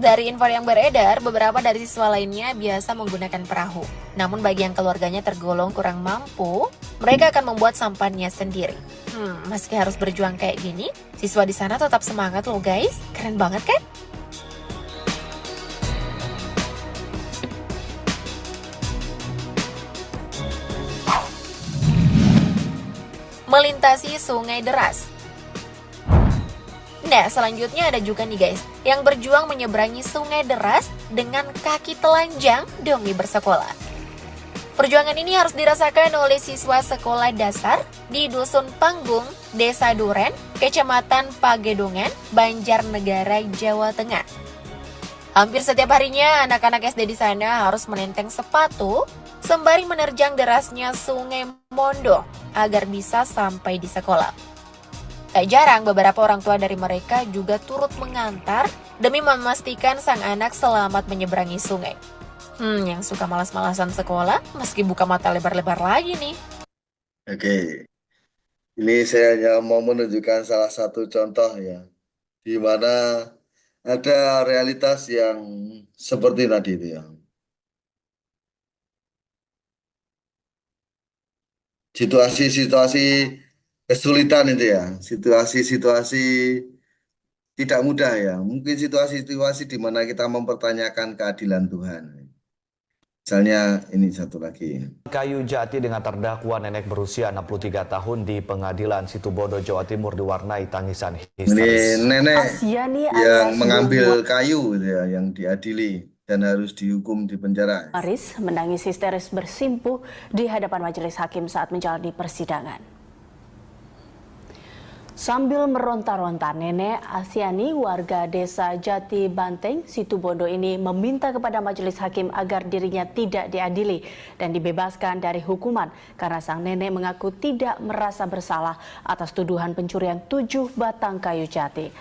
Dari info yang beredar, beberapa dari siswa lainnya biasa menggunakan perahu. Namun bagi yang keluarganya tergolong kurang mampu, mereka akan membuat sampannya sendiri. Meski harus berjuang kayak gini, siswa di sana tetap semangat loh guys. Keren banget kan? Melintasi sungai deras. Nah, selanjutnya ada juga nih guys, yang berjuang menyeberangi sungai deras dengan kaki telanjang demi bersekolah. Perjuangan ini harus dirasakan oleh siswa sekolah dasar di Dusun Panggung, Desa Duren, Kecamatan Pagedongan, Banjarnegara, Jawa Tengah. Hampir setiap harinya anak-anak SD di sana harus menenteng sepatu sembari menerjang derasnya Sungai Mondo agar bisa sampai di sekolah. Tak jarang beberapa orang tua dari mereka juga turut mengantar demi memastikan sang anak selamat menyeberangi sungai. Yang suka malas-malasan sekolah meski buka mata lebar-lebar lagi nih. Oke, ini saya hanya mau menunjukkan salah satu contoh ya, di mana ada realitas yang seperti tadi itu ya. Situasi-situasi kesulitan itu ya, situasi-situasi tidak mudah ya. Mungkin situasi-situasi di mana kita mempertanyakan keadilan Tuhan. Misalnya ini satu lagi. Kayu Jati dengan terdakwa nenek berusia 63 tahun di Pengadilan Situbondo, Jawa Timur diwarnai tangisan histeris. Ini nenek yang mengambil kayu gitu ya, yang diadili dan harus dihukum di penjara. Aris menangis histeris bersimpuh di hadapan majelis hakim saat menjalani persidangan. Sambil meronta-ronta, Nenek Asyani warga desa Jati Banteng, Situbondo ini meminta kepada majelis hakim agar dirinya tidak diadili dan dibebaskan dari hukuman karena sang nenek mengaku tidak merasa bersalah atas tuduhan pencurian 7 batang kayu jati.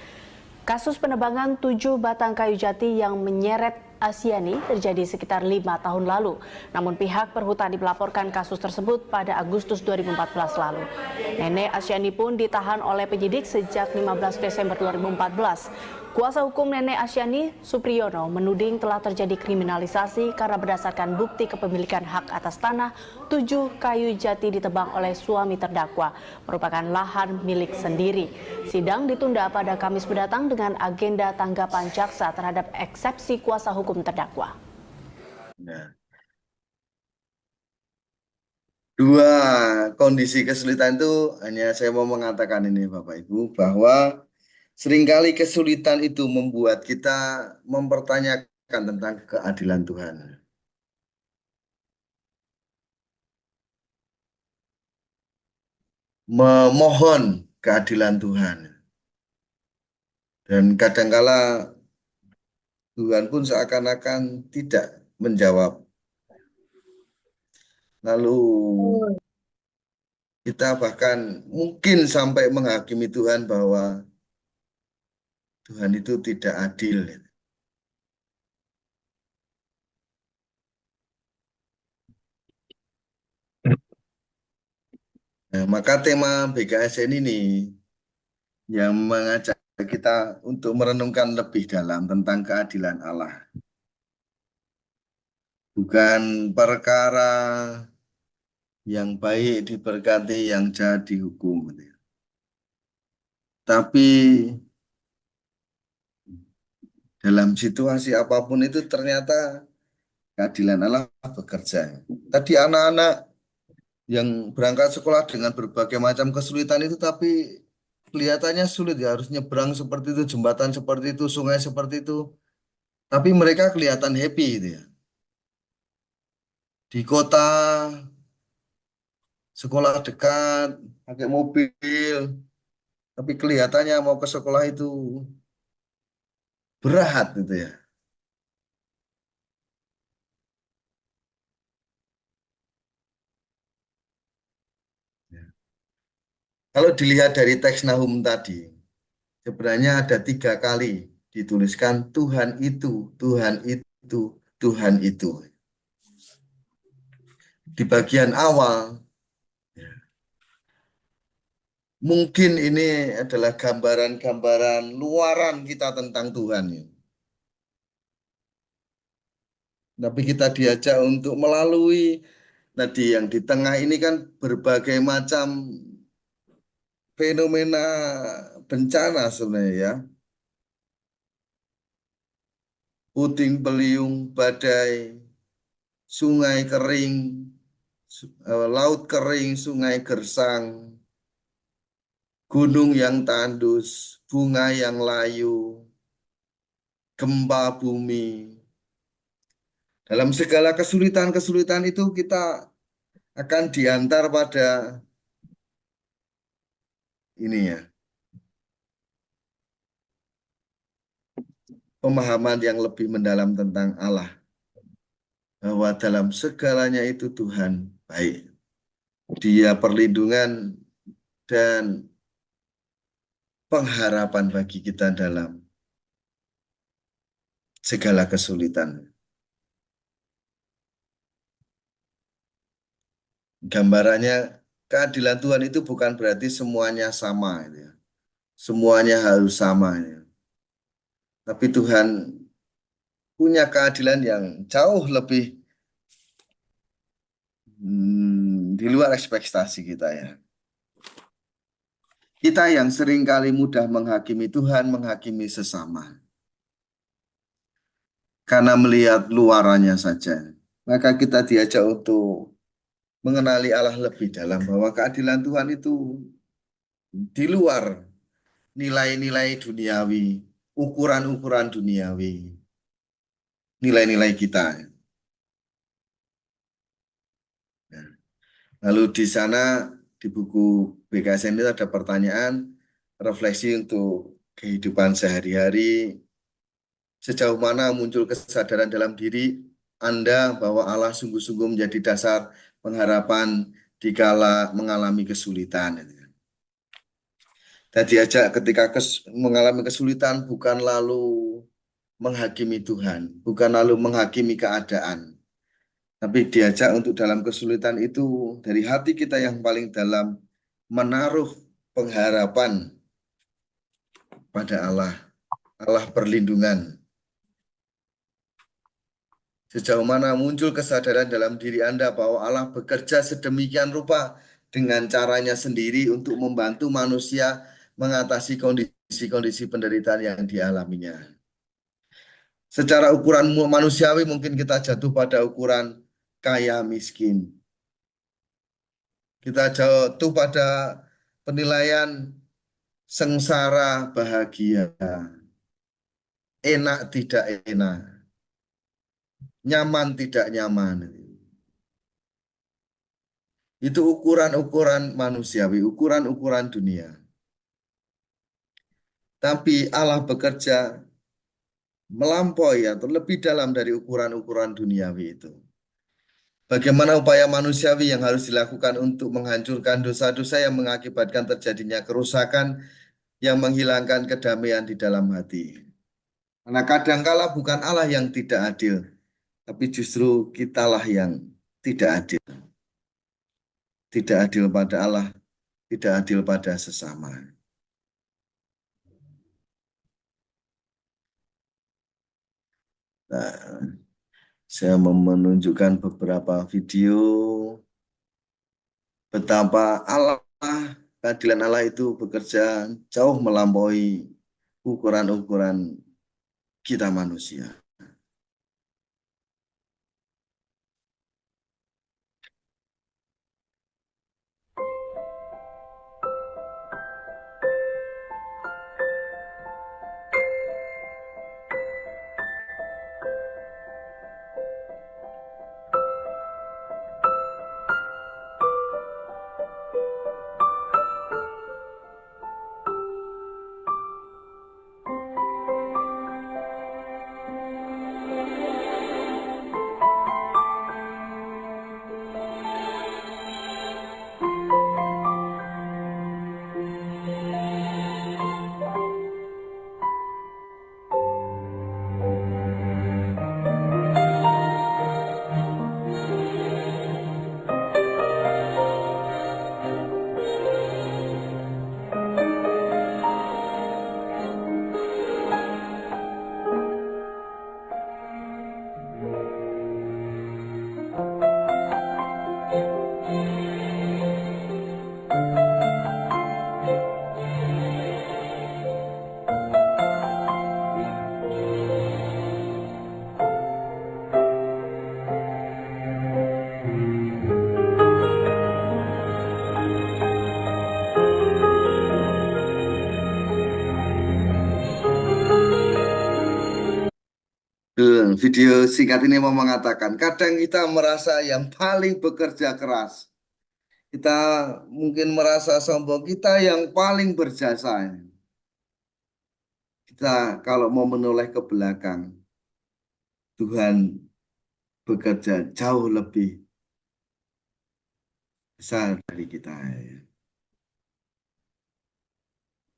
Kasus penebangan 7 batang kayu jati yang menyeret Asyani terjadi sekitar 5 tahun lalu. Namun pihak perhutani melaporkan kasus tersebut pada Agustus 2014 lalu. Nenek Asyani pun ditahan oleh penyidik sejak 15 Desember 2014. Kuasa hukum Nenek Asyani, Supriyono, menuding telah terjadi kriminalisasi karena berdasarkan bukti kepemilikan hak atas tanah 7 kayu jati ditebang oleh suami terdakwa, merupakan lahan milik sendiri. Sidang ditunda pada Kamis mendatang dengan agenda tanggapan jaksa terhadap eksepsi kuasa hukum terdakwa. Nah, dua kondisi kesulitan itu hanya saya mau mengatakan ini Bapak Ibu, bahwa seringkali kesulitan itu membuat kita mempertanyakan tentang keadilan Tuhan. Memohon keadilan Tuhan. Dan kadangkala Tuhan pun seakan-akan tidak menjawab. Lalu kita bahkan mungkin sampai menghakimi Tuhan bahwa Tuhan itu tidak adil. Nah, maka tema BKSN ini yang mengajak kita untuk merenungkan lebih dalam tentang keadilan Allah. bukan perkara yang baik diberkati, yang jahat dihukum. Tapi dalam situasi apapun itu ternyata keadilan Allah bekerja. Tadi anak-anak yang berangkat sekolah dengan berbagai macam kesulitan itu, tapi kelihatannya sulit ya, harus nyebrang seperti itu, jembatan seperti itu, sungai seperti itu. Tapi mereka kelihatan happy gitu ya. Di kota, sekolah dekat, pakai mobil, tapi kelihatannya mau ke sekolah itu berat gitu ya. Kalau dilihat dari teks Nahum tadi, sebenarnya ada 3 kali dituliskan Tuhan itu, Tuhan itu, Tuhan itu. Di bagian awal, mungkin ini adalah gambaran-gambaran luaran kita tentang Tuhan. Tapi kita diajak untuk melalui tadi yang di tengah ini kan berbagai macam fenomena bencana sebenarnya ya. Puting beliung, badai, sungai kering, laut kering, sungai gersang, gunung yang tandus, bunga yang layu, gempa bumi. Dalam segala kesulitan-kesulitan itu kita akan diantar pada ini ya, pemahaman yang lebih mendalam tentang Allah. Bahwa dalam segalanya itu Tuhan baik. Dia perlindungan dan pengharapan bagi kita dalam segala kesulitan. Gambarannya keadilan Tuhan itu bukan berarti semuanya sama, ya. Semuanya harus sama, ya. Tapi Tuhan punya keadilan yang jauh lebih di luar ekspektasi kita ya. Kita yang seringkali mudah menghakimi Tuhan, menghakimi sesama. Karena melihat luarannya saja. Maka kita diajak untuk mengenali Allah lebih dalam, bahwa keadilan Tuhan itu di luar nilai-nilai duniawi, ukuran-ukuran duniawi, nilai-nilai kita. Nah, lalu di sana di buku BKSN itu ada pertanyaan refleksi untuk kehidupan sehari-hari. Sejauh mana muncul kesadaran dalam diri Anda bahwa Allah sungguh-sungguh menjadi dasar pengharapan dikala mengalami kesulitan. Dan diajak ketika mengalami kesulitan bukan lalu menghakimi Tuhan, bukan lalu menghakimi keadaan, tapi diajak untuk dalam kesulitan itu dari hati kita yang paling dalam menaruh pengharapan pada Allah, Allah perlindungan. Sejauh mana muncul kesadaran dalam diri Anda bahwa Allah bekerja sedemikian rupa dengan caranya sendiri untuk membantu manusia mengatasi kondisi-kondisi penderitaan yang dialaminya. Secara ukuran manusiawi mungkin kita jatuh pada ukuran kaya miskin. Kita jatuh pada penilaian sengsara bahagia, enak tidak enak, nyaman tidak nyaman. Itu ukuran-ukuran manusiawi, ukuran-ukuran dunia. Tapi Allah bekerja melampaui atau lebih dalam dari ukuran-ukuran duniawi itu. Bagaimana upaya manusiawi yang harus dilakukan untuk menghancurkan dosa-dosa yang mengakibatkan terjadinya kerusakan yang menghilangkan kedamaian di dalam hati. Karena kadangkala bukan Allah yang tidak adil, tapi justru kitalah yang tidak adil. Tidak adil pada Allah, tidak adil pada sesama. Nah, Saya menunjukkan beberapa video betapa Allah, keadilan Allah itu bekerja jauh melampaui ukuran-ukuran kita manusia. Video singkat ini mau mengatakan, kadang kita merasa yang paling bekerja keras. Kita mungkin merasa sombong, kita yang paling berjasa. Kita kalau mau menoleh ke belakang, Tuhan bekerja jauh lebih besar dari kita.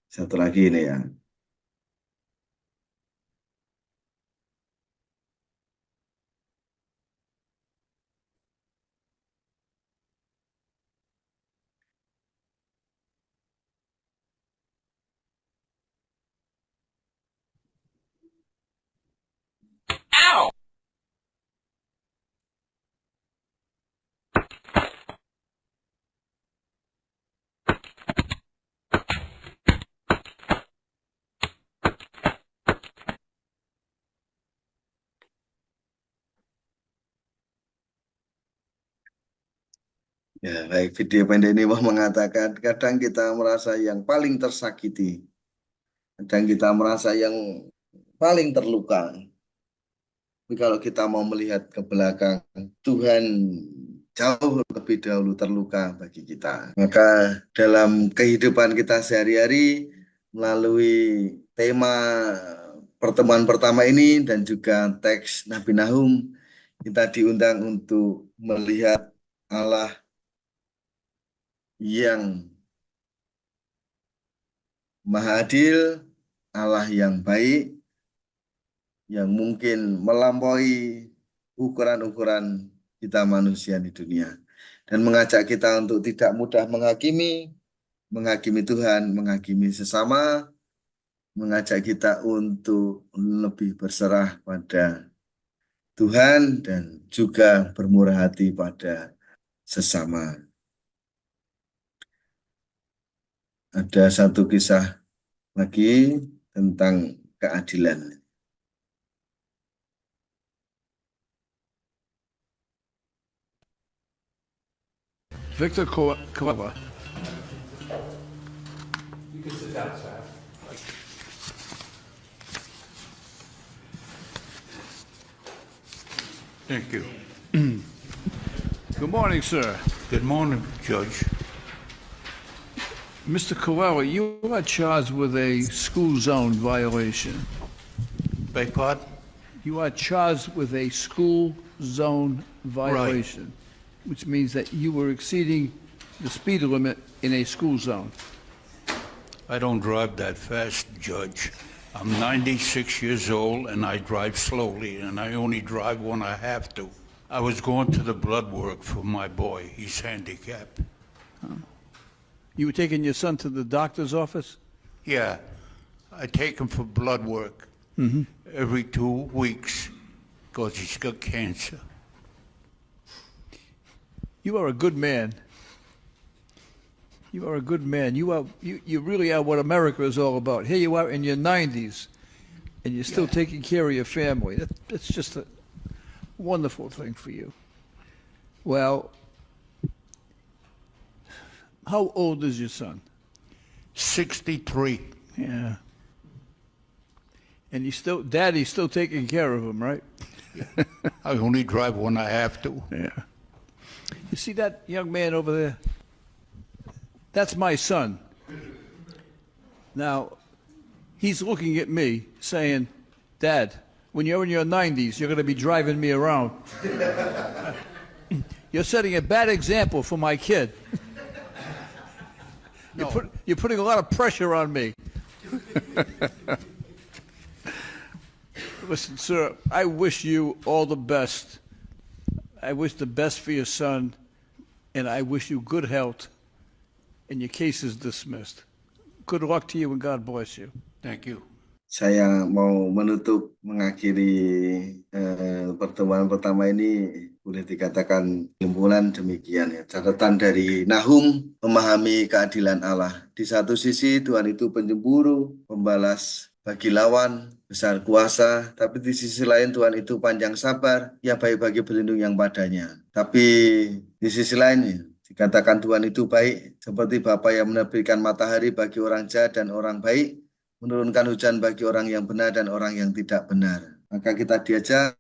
Satu lagi ini ya. Ya, baik, video pendek ini mau mengatakan kadang kita merasa yang paling tersakiti. Kadang kita merasa yang paling terluka. Tapi kalau kita mau melihat ke belakang, Tuhan jauh lebih dahulu terluka bagi kita. Maka dalam kehidupan kita sehari-hari, melalui tema pertemuan pertama ini dan juga teks Nabi Nahum, kita diundang untuk melihat Allah yang Maha Adil, Allah yang baik, yang mungkin melampaui ukuran-ukuran kita manusia di dunia. Dan mengajak kita untuk tidak mudah menghakimi Tuhan, menghakimi sesama, mengajak kita untuk lebih berserah pada Tuhan dan juga bermurah hati pada sesama. Ada satu kisah lagi tentang keadilan. Victor Cueva. You can sit down, sir. Thank you. Good morning, sir. Good morning, Judge. Mr. Coelho, you are charged with a school zone violation. Beg pardon? You are charged with a school zone violation, which means that you were exceeding the speed limit in a school zone. I don't drive that fast, Judge. I'm 96 years old and I drive slowly, and I only drive when I have to. I was going to the blood work for my boy. He's handicapped. You were taking your son to the doctor's office? Yeah, I take him for blood work every 2 weeks. because he's got cancer. You are a good man. You are a good man. You really are what America is all about. Here you are in your 90s, and you're still taking care of your family. That's just a wonderful thing for you. Well, how old is your son? 63. Yeah. And Daddy's still taking care of him, right? I only drive when I have to. Yeah. You see that young man over there? That's my son. Now, he's looking at me saying, Dad, when you're in your 90s, you're going to be driving me around. You're setting a bad example for my kid. You're putting a lot of pressure on me. Listen, sir, I wish you all the best. I wish the best for your son, and I wish you good health. And your case is dismissed. Good luck to you and God bless you. Thank you. Saya mau mengakhiri pertemuan pertama ini, boleh dikatakan kesimpulan demikian ya. Catatan dari Nahum memahami keadilan Allah. Di satu sisi Tuhan itu penyemburu, pembalas bagi lawan, besar kuasa, tapi di sisi lain Tuhan itu panjang sabar, ya baik bagi pelindung yang padanya. Tapi di sisi lain ya, dikatakan Tuhan itu baik, seperti Bapa yang menerbitkan matahari bagi orang jahat dan orang baik, menurunkan hujan bagi orang yang benar dan orang yang tidak benar. Maka kita diajak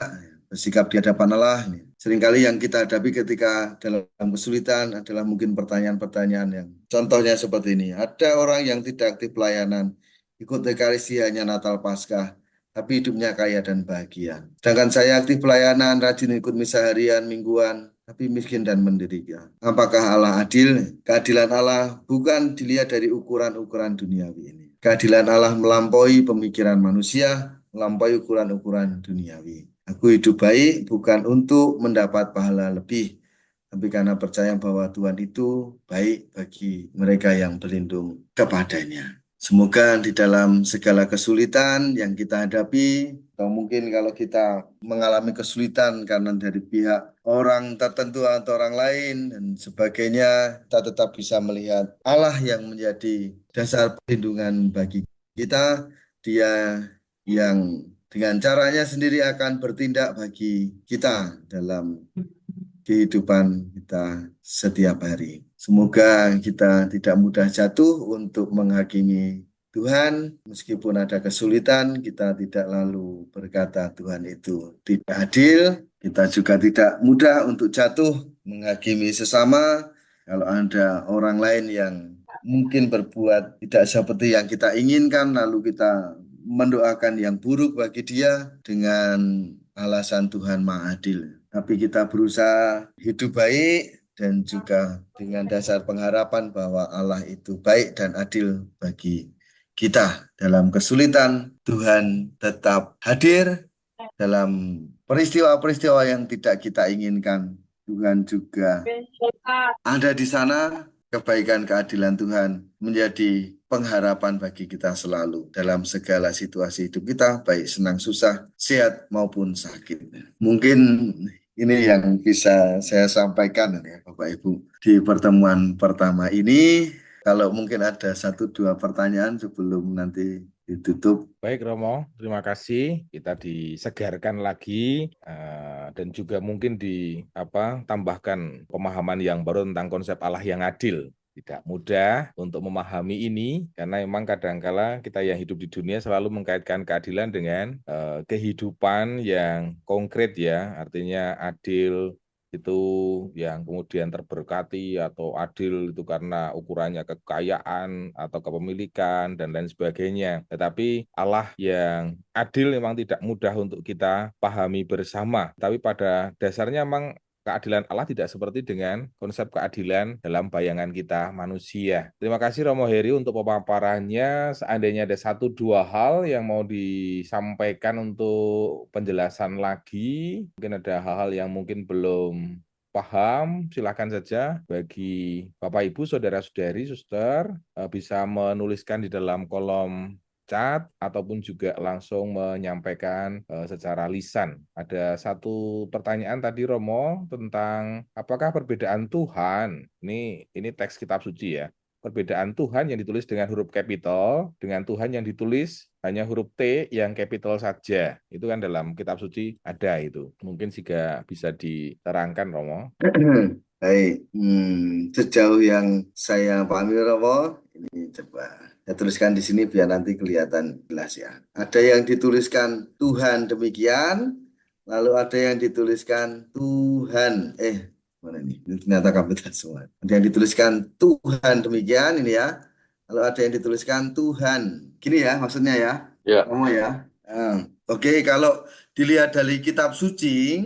bersikap di hadapan Allah. Seringkali yang kita hadapi ketika dalam kesulitan adalah mungkin pertanyaan-pertanyaan yang contohnya seperti ini. Ada orang yang tidak aktif pelayanan, ikut Ekaristi hanya Natal Paskah, tapi hidupnya kaya dan bahagia. Sedangkan saya aktif pelayanan, rajin ikut misa harian, mingguan, tapi miskin dan menderita. Apakah Allah adil? Keadilan Allah bukan dilihat dari ukuran-ukuran duniawi ini. Keadilan Allah melampaui pemikiran manusia, melampaui ukuran-ukuran duniawi. Aku hidup baik bukan untuk mendapat pahala lebih, tapi karena percaya bahwa Tuhan itu baik bagi mereka yang berlindung kepadanya. Semoga di dalam segala kesulitan yang kita hadapi, atau mungkin kalau kita mengalami kesulitan karena dari pihak orang tertentu atau orang lain dan sebagainya, kita tetap bisa melihat Allah yang menjadi dasar perlindungan bagi kita. Dia yang dengan caranya sendiri akan bertindak bagi kita dalam kehidupan kita setiap hari. Semoga kita tidak mudah jatuh untuk menghakimi Tuhan. Meskipun ada kesulitan, kita tidak lalu berkata Tuhan itu tidak adil. Kita juga tidak mudah untuk jatuh menghakimi sesama. Kalau ada orang lain yang mungkin berbuat tidak seperti yang kita inginkan, lalu kita mendoakan yang buruk bagi dia dengan alasan Tuhan Maha Adil. Tapi kita berusaha hidup baik dan juga dengan dasar pengharapan bahwa Allah itu baik dan adil bagi kita. Dalam kesulitan, Tuhan tetap hadir. Dalam peristiwa-peristiwa yang tidak kita inginkan, Tuhan juga ada di sana. Kebaikan keadilan Tuhan menjadi pengharapan bagi kita selalu dalam segala situasi hidup kita, baik senang susah, sehat maupun sakit. Mungkin ini yang bisa saya sampaikan ya Bapak Ibu di pertemuan pertama ini. Kalau mungkin ada 1-2 pertanyaan sebelum nanti ditutup. Baik Romo, terima kasih. Kita disegarkan lagi dan juga mungkin tambahkan pemahaman yang baru tentang konsep Allah yang adil. Tidak mudah untuk memahami ini karena memang kadangkala kita yang hidup di dunia selalu mengkaitkan keadilan dengan kehidupan yang konkret ya, artinya adil itu yang kemudian terberkati atau adil itu karena ukurannya kekayaan atau kepemilikan dan lain sebagainya. Tetapi Allah yang adil memang tidak mudah untuk kita pahami bersama. Tapi pada dasarnya memang keadilan Allah tidak seperti dengan konsep keadilan dalam bayangan kita manusia. Terima kasih Romo Heri untuk pemaparannya. Seandainya ada 1-2 hal yang mau disampaikan untuk penjelasan lagi, mungkin ada hal-hal yang mungkin belum paham, silakan saja bagi Bapak Ibu, saudara-saudari, suster, bisa menuliskan di dalam kolom chat ataupun juga langsung menyampaikan secara lisan. Ada satu pertanyaan tadi Romo tentang apakah perbedaan Tuhan, ini teks kitab suci ya, perbedaan Tuhan yang ditulis dengan huruf capital dengan Tuhan yang ditulis hanya huruf T yang capital saja. Itu kan dalam kitab suci ada itu. Mungkin juga bisa diterangkan Romo. Baik, sejauh yang saya pahami Romo, ini coba saya tuliskan di sini biar nanti kelihatan jelas ya. Ada yang dituliskan Tuhan demikian, lalu ada yang dituliskan Tuhan. Mana ini? Ini ternyata kapital semua. Ada yang dituliskan Tuhan demikian ini ya. Lalu ada yang dituliskan Tuhan. Gini ya maksudnya ya. Ya. Romo ya. Oke, kalau dilihat dari kitab suci,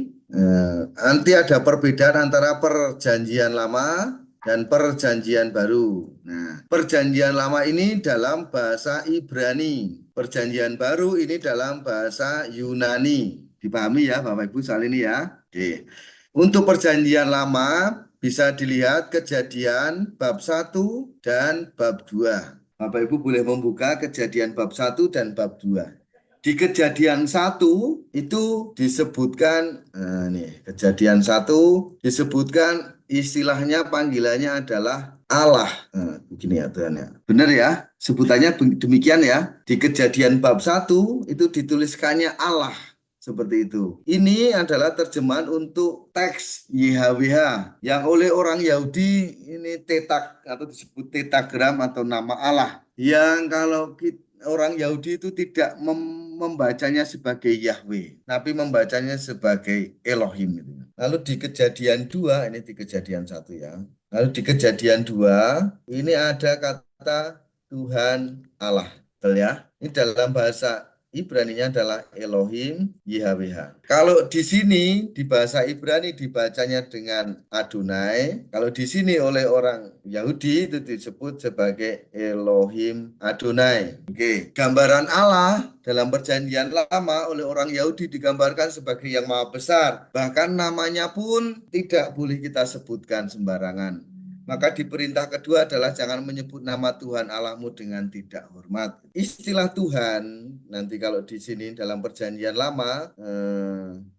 nanti ada perbedaan antara perjanjian lama dan perjanjian baru. Nah, perjanjian lama ini dalam bahasa Ibrani. Perjanjian baru ini dalam bahasa Yunani. Dipahami ya Bapak Ibu soal ini ya. Oke. Untuk perjanjian lama bisa dilihat Kejadian bab 1 dan bab 2. Bapak Ibu boleh membuka Kejadian bab 1 dan bab 2. Di Kejadian 1 itu disebutkan, Kejadian 1 disebutkan istilahnya panggilannya adalah Allah. Begini ya Tuhan ya. Benar ya, sebutannya demikian ya. Di Kejadian bab 1 itu dituliskannya Allah. Seperti itu. Ini adalah terjemahan untuk teks YHWH yang oleh orang Yahudi ini tetak atau disebut tetagram atau nama Allah. Yang kalau orang Yahudi itu tidak membacanya sebagai Yahweh, tapi membacanya sebagai Elohim. Lalu di Kejadian 2, ini di Kejadian 1 ya. Lalu di Kejadian 2, ini ada kata Tuhan Allah. Betul ya? Ini dalam bahasa Ibrani-nya adalah Elohim YHWH. Kalau di sini di bahasa Ibrani dibacanya dengan Adonai. Kalau di sini oleh orang Yahudi itu disebut sebagai Elohim Adonai. Oke, gambaran Allah dalam perjanjian lama oleh orang Yahudi digambarkan sebagai yang maha besar. Bahkan namanya pun tidak boleh kita sebutkan sembarangan. Maka di perintah kedua adalah jangan menyebut nama Tuhan Allahmu dengan tidak hormat. Istilah Tuhan nanti kalau di sini dalam perjanjian lama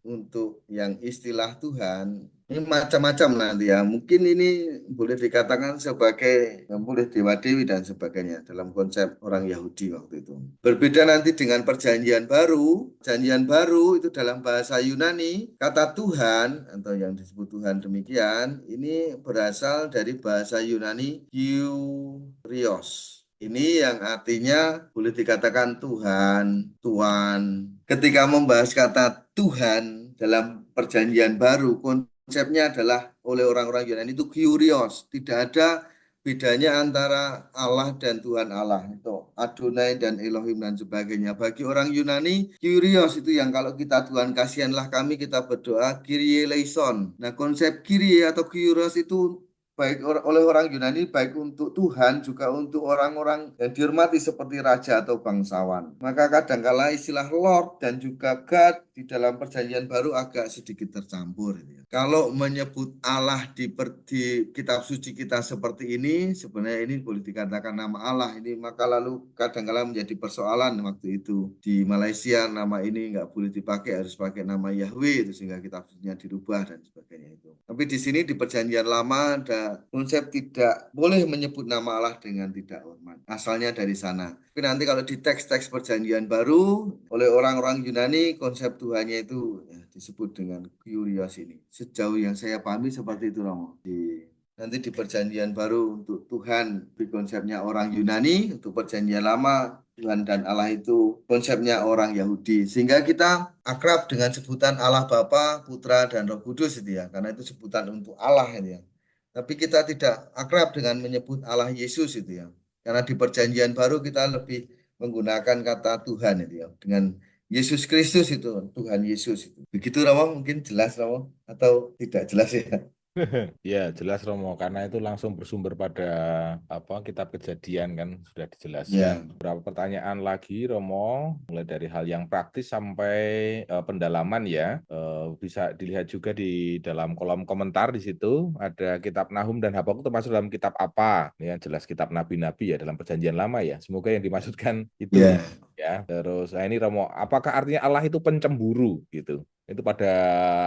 untuk yang istilah Tuhan ini macam-macam nanti ya. Mungkin ini boleh dikatakan sebagai boleh dewa dewi dan sebagainya dalam konsep orang Yahudi waktu itu. Berbeda nanti dengan perjanjian baru. Perjanjian baru itu dalam bahasa Yunani kata Tuhan atau yang disebut Tuhan demikian ini berasal dari bahasa Yunani Kyrios. Ini yang artinya boleh dikatakan Tuhan, Tuhan. Ketika membahas kata Tuhan dalam perjanjian baru, konsepnya adalah oleh orang-orang Yunani itu Kyrios. Tidak ada bedanya antara Allah dan Tuhan Allah. Itu Adonai dan Elohim dan sebagainya. Bagi orang Yunani, Kyrios itu yang kalau kita Tuhan kasihanlah kami, kita berdoa Kyrie eleison. Nah, konsep Kyrie atau Kyrios itu baik oleh orang Yunani, baik untuk Tuhan juga untuk orang-orang yang dihormati seperti raja atau bangsawan. Maka kadangkala istilah Lord dan juga God di dalam perjanjian baru agak sedikit tercampur. Kalau menyebut Allah di kitab suci kita seperti ini, sebenarnya ini boleh dikatakan nama Allah. Ini maka lalu kadangkala menjadi persoalan waktu itu. Di Malaysia nama ini nggak boleh dipakai, harus pakai nama Yahweh itu sehingga kitab sucinya dirubah dan sebagainya itu. Tapi di sini di perjanjian lama ada konsep tidak boleh menyebut nama Allah dengan tidak hormat. Asalnya dari sana. Tapi nanti kalau di teks-teks perjanjian baru oleh orang-orang Yunani konsep Tuhannya itu disebut dengan Kyrios ini. Sejauh yang saya pahami seperti itu Romo. Nanti di perjanjian baru untuk Tuhan di konsepnya orang Yunani, untuk perjanjian lama Tuhan dan Allah itu konsepnya orang Yahudi. Sehingga kita akrab dengan sebutan Allah Bapa, Putra dan Roh Kudus itu ya. Karena itu sebutan untuk Allah itu ya. Tapi kita tidak akrab dengan menyebut Allah Yesus itu ya. Karena di perjanjian baru kita lebih menggunakan kata Tuhan itu ya. Dengan Yesus Kristus itu, Tuhan Yesus itu. Begitu Romo, mungkin jelas Romo atau tidak jelas ya? Ya, jelas Romo, karena itu langsung bersumber pada kitab Kejadian kan sudah dijelaskan. Ya, Beberapa pertanyaan lagi Romo, mulai dari hal yang praktis sampai pendalaman ya. Bisa dilihat juga di dalam kolom komentar di situ ada kitab Nahum dan Habakuk termasuk dalam kitab apa? Ini yang jelas kitab nabi-nabi ya dalam Perjanjian Lama ya. Semoga yang dimaksudkan itu ya. ya. Terus ini Romo, apakah artinya Allah itu pencemburu gitu? Itu pada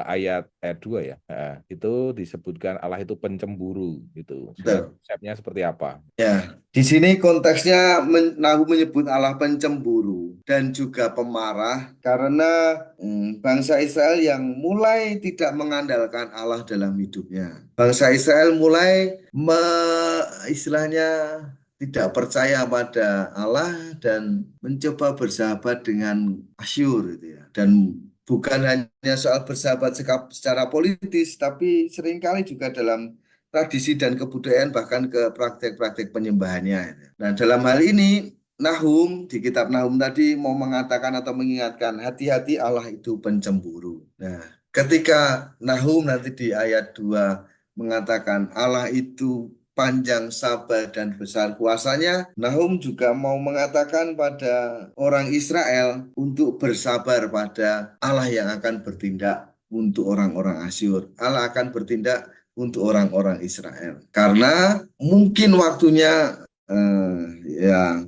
ayat 2 ya. Itu disebutkan Allah itu pencemburu gitu. Sebenarnya Betul. konsepnya seperti apa? Ya, di sini konteksnya Nahum menyebut Allah pencemburu dan juga pemarah karena bangsa Israel yang mulai tidak mengandalkan Allah dalam hidupnya. Bangsa Israel mulai istilahnya tidak percaya pada Allah dan mencoba bersahabat dengan Asyur gitu ya. Dan bukan hanya soal bersahabat secara politis, tapi seringkali juga dalam tradisi dan kebudayaan bahkan ke praktek-praktek penyembahannya. Nah, dalam hal ini Nahum di kitab Nahum tadi mau mengatakan atau mengingatkan hati-hati Allah itu pencemburu. Nah, ketika Nahum nanti di ayat 2 mengatakan Allah itu panjang sabar dan besar kuasanya, Nahum juga mau mengatakan pada orang Israel untuk bersabar pada Allah yang akan bertindak untuk orang-orang Asyur. Allah akan bertindak untuk orang-orang Israel. Karena mungkin waktunya ya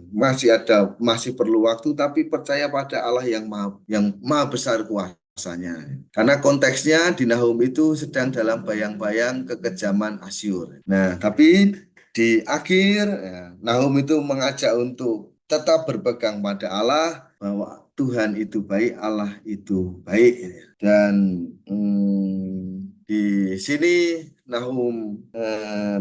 masih perlu waktu, tapi percaya pada Allah yang maha besar kuasanya. Karena konteksnya di Nahum itu sedang dalam bayang-bayang kekejaman Asyur. Nah, tapi di akhir ya, Nahum itu mengajak untuk tetap berpegang pada Allah bahwa Tuhan itu baik, Allah itu baik. Dan di sini Nahum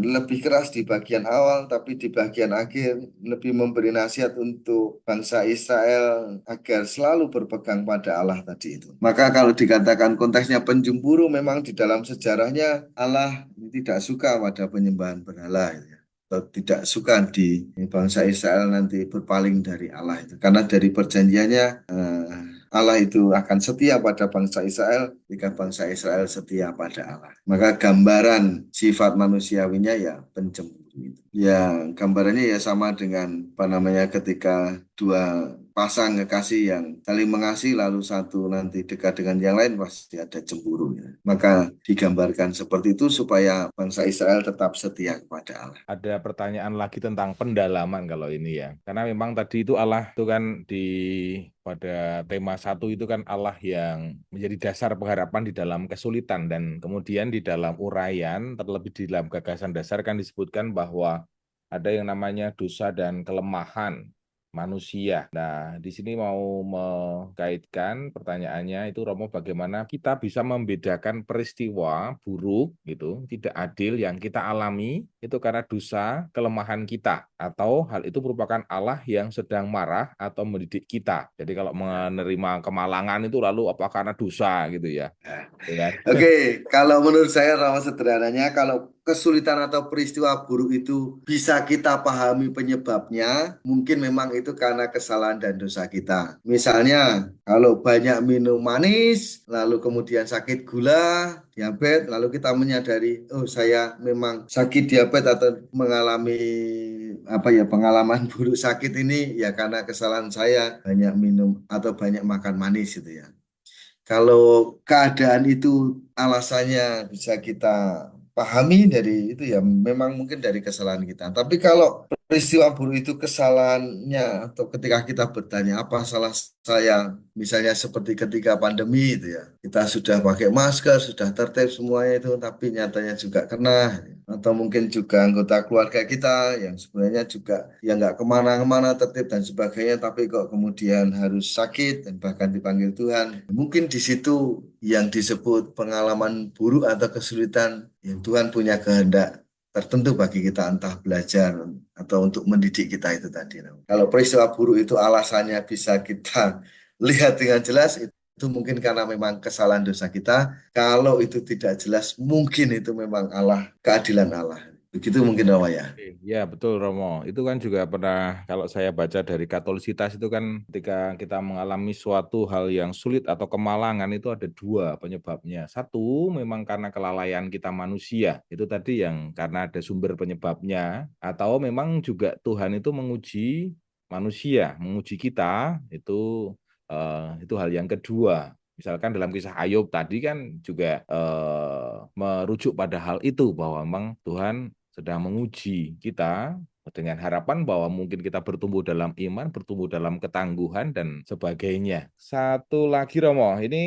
lebih keras di bagian awal, tapi di bagian akhir lebih memberi nasihat untuk bangsa Israel agar selalu berpegang pada Allah tadi itu. Maka kalau dikatakan konteksnya pencemburu, memang di dalam sejarahnya Allah tidak suka pada penyembahan berhala itu ya. Atau tidak suka di bangsa Israel nanti berpaling dari Allah itu. Karena dari perjanjiannya Allah itu akan setia pada bangsa Israel jika bangsa Israel setia pada Allah. Maka gambaran sifat manusiawinya ya pencemburu. Ya, gambarannya ya sama dengan ketika dua pasang kekasih yang saling mengasihi lalu satu nanti dekat dengan yang lain pasti ada cemburu ya. Maka digambarkan seperti itu supaya bangsa Israel tetap setia kepada Allah. Ada pertanyaan lagi tentang pendalaman kalau ini ya. Karena memang tadi itu Allah itu kan pada tema 1 itu kan Allah yang menjadi dasar pengharapan di dalam kesulitan, dan kemudian di dalam uraian terlebih di dalam gagasan dasar kan disebutkan bahwa ada yang namanya dosa dan kelemahan manusia. Nah, di sini mau mengkaitkan pertanyaannya itu Romo, bagaimana kita bisa membedakan peristiwa buruk gitu, tidak adil yang kita alami itu karena dosa, kelemahan kita, atau hal itu merupakan Allah yang sedang marah atau mendidik kita. Jadi kalau menerima kemalangan itu lalu apa karena dosa gitu ya. Oke, kalau menurut saya Rama sederhananya kalau kesulitan atau peristiwa buruk itu bisa kita pahami penyebabnya, mungkin memang itu karena kesalahan dan dosa kita. Misalnya, kalau banyak minum manis, lalu kemudian sakit gula, diabetes, lalu kita menyadari, oh saya memang sakit diabetes atau mengalami pengalaman buruk sakit ini ya karena kesalahan saya banyak minum atau banyak makan manis gitu ya. Kalau keadaan itu alasannya bisa kita pahami dari itu ya memang mungkin dari kesalahan kita. Tapi kalau peristiwa buruk itu kesalahannya atau ketika kita bertanya apa salah saya, misalnya seperti ketika pandemi itu ya, kita sudah pakai masker, sudah tertib semuanya itu, tapi nyatanya juga kena. Atau mungkin juga anggota keluarga kita yang sebenarnya juga ya nggak kemana-mana tertib dan sebagainya, tapi kok kemudian harus sakit dan bahkan dipanggil Tuhan. Mungkin di situ yang disebut pengalaman buruk atau kesulitan yang Tuhan punya kehendak tertentu bagi kita, entah belajar atau untuk mendidik kita itu tadi. Kalau peristiwa buruk itu alasannya bisa kita lihat dengan jelas, itu mungkin karena memang kesalahan dosa kita. Kalau itu tidak jelas, mungkin itu memang Allah, keadilan Allah. Begitu mungkin Romo ya. Oke, ya betul Romo. Itu kan juga pernah kalau saya baca dari Katolisitas itu kan ketika kita mengalami suatu hal yang sulit atau kemalangan itu ada dua penyebabnya. Satu memang karena kelalaian kita manusia. Itu tadi yang karena ada sumber penyebabnya. Atau memang juga Tuhan itu menguji manusia, menguji kita itu hal yang kedua. Misalkan dalam kisah Ayub tadi kan juga merujuk pada hal itu bahwa memang Tuhan sedang menguji kita dengan harapan bahwa mungkin kita bertumbuh dalam iman, bertumbuh dalam ketangguhan dan sebagainya. Satu lagi Romo, ini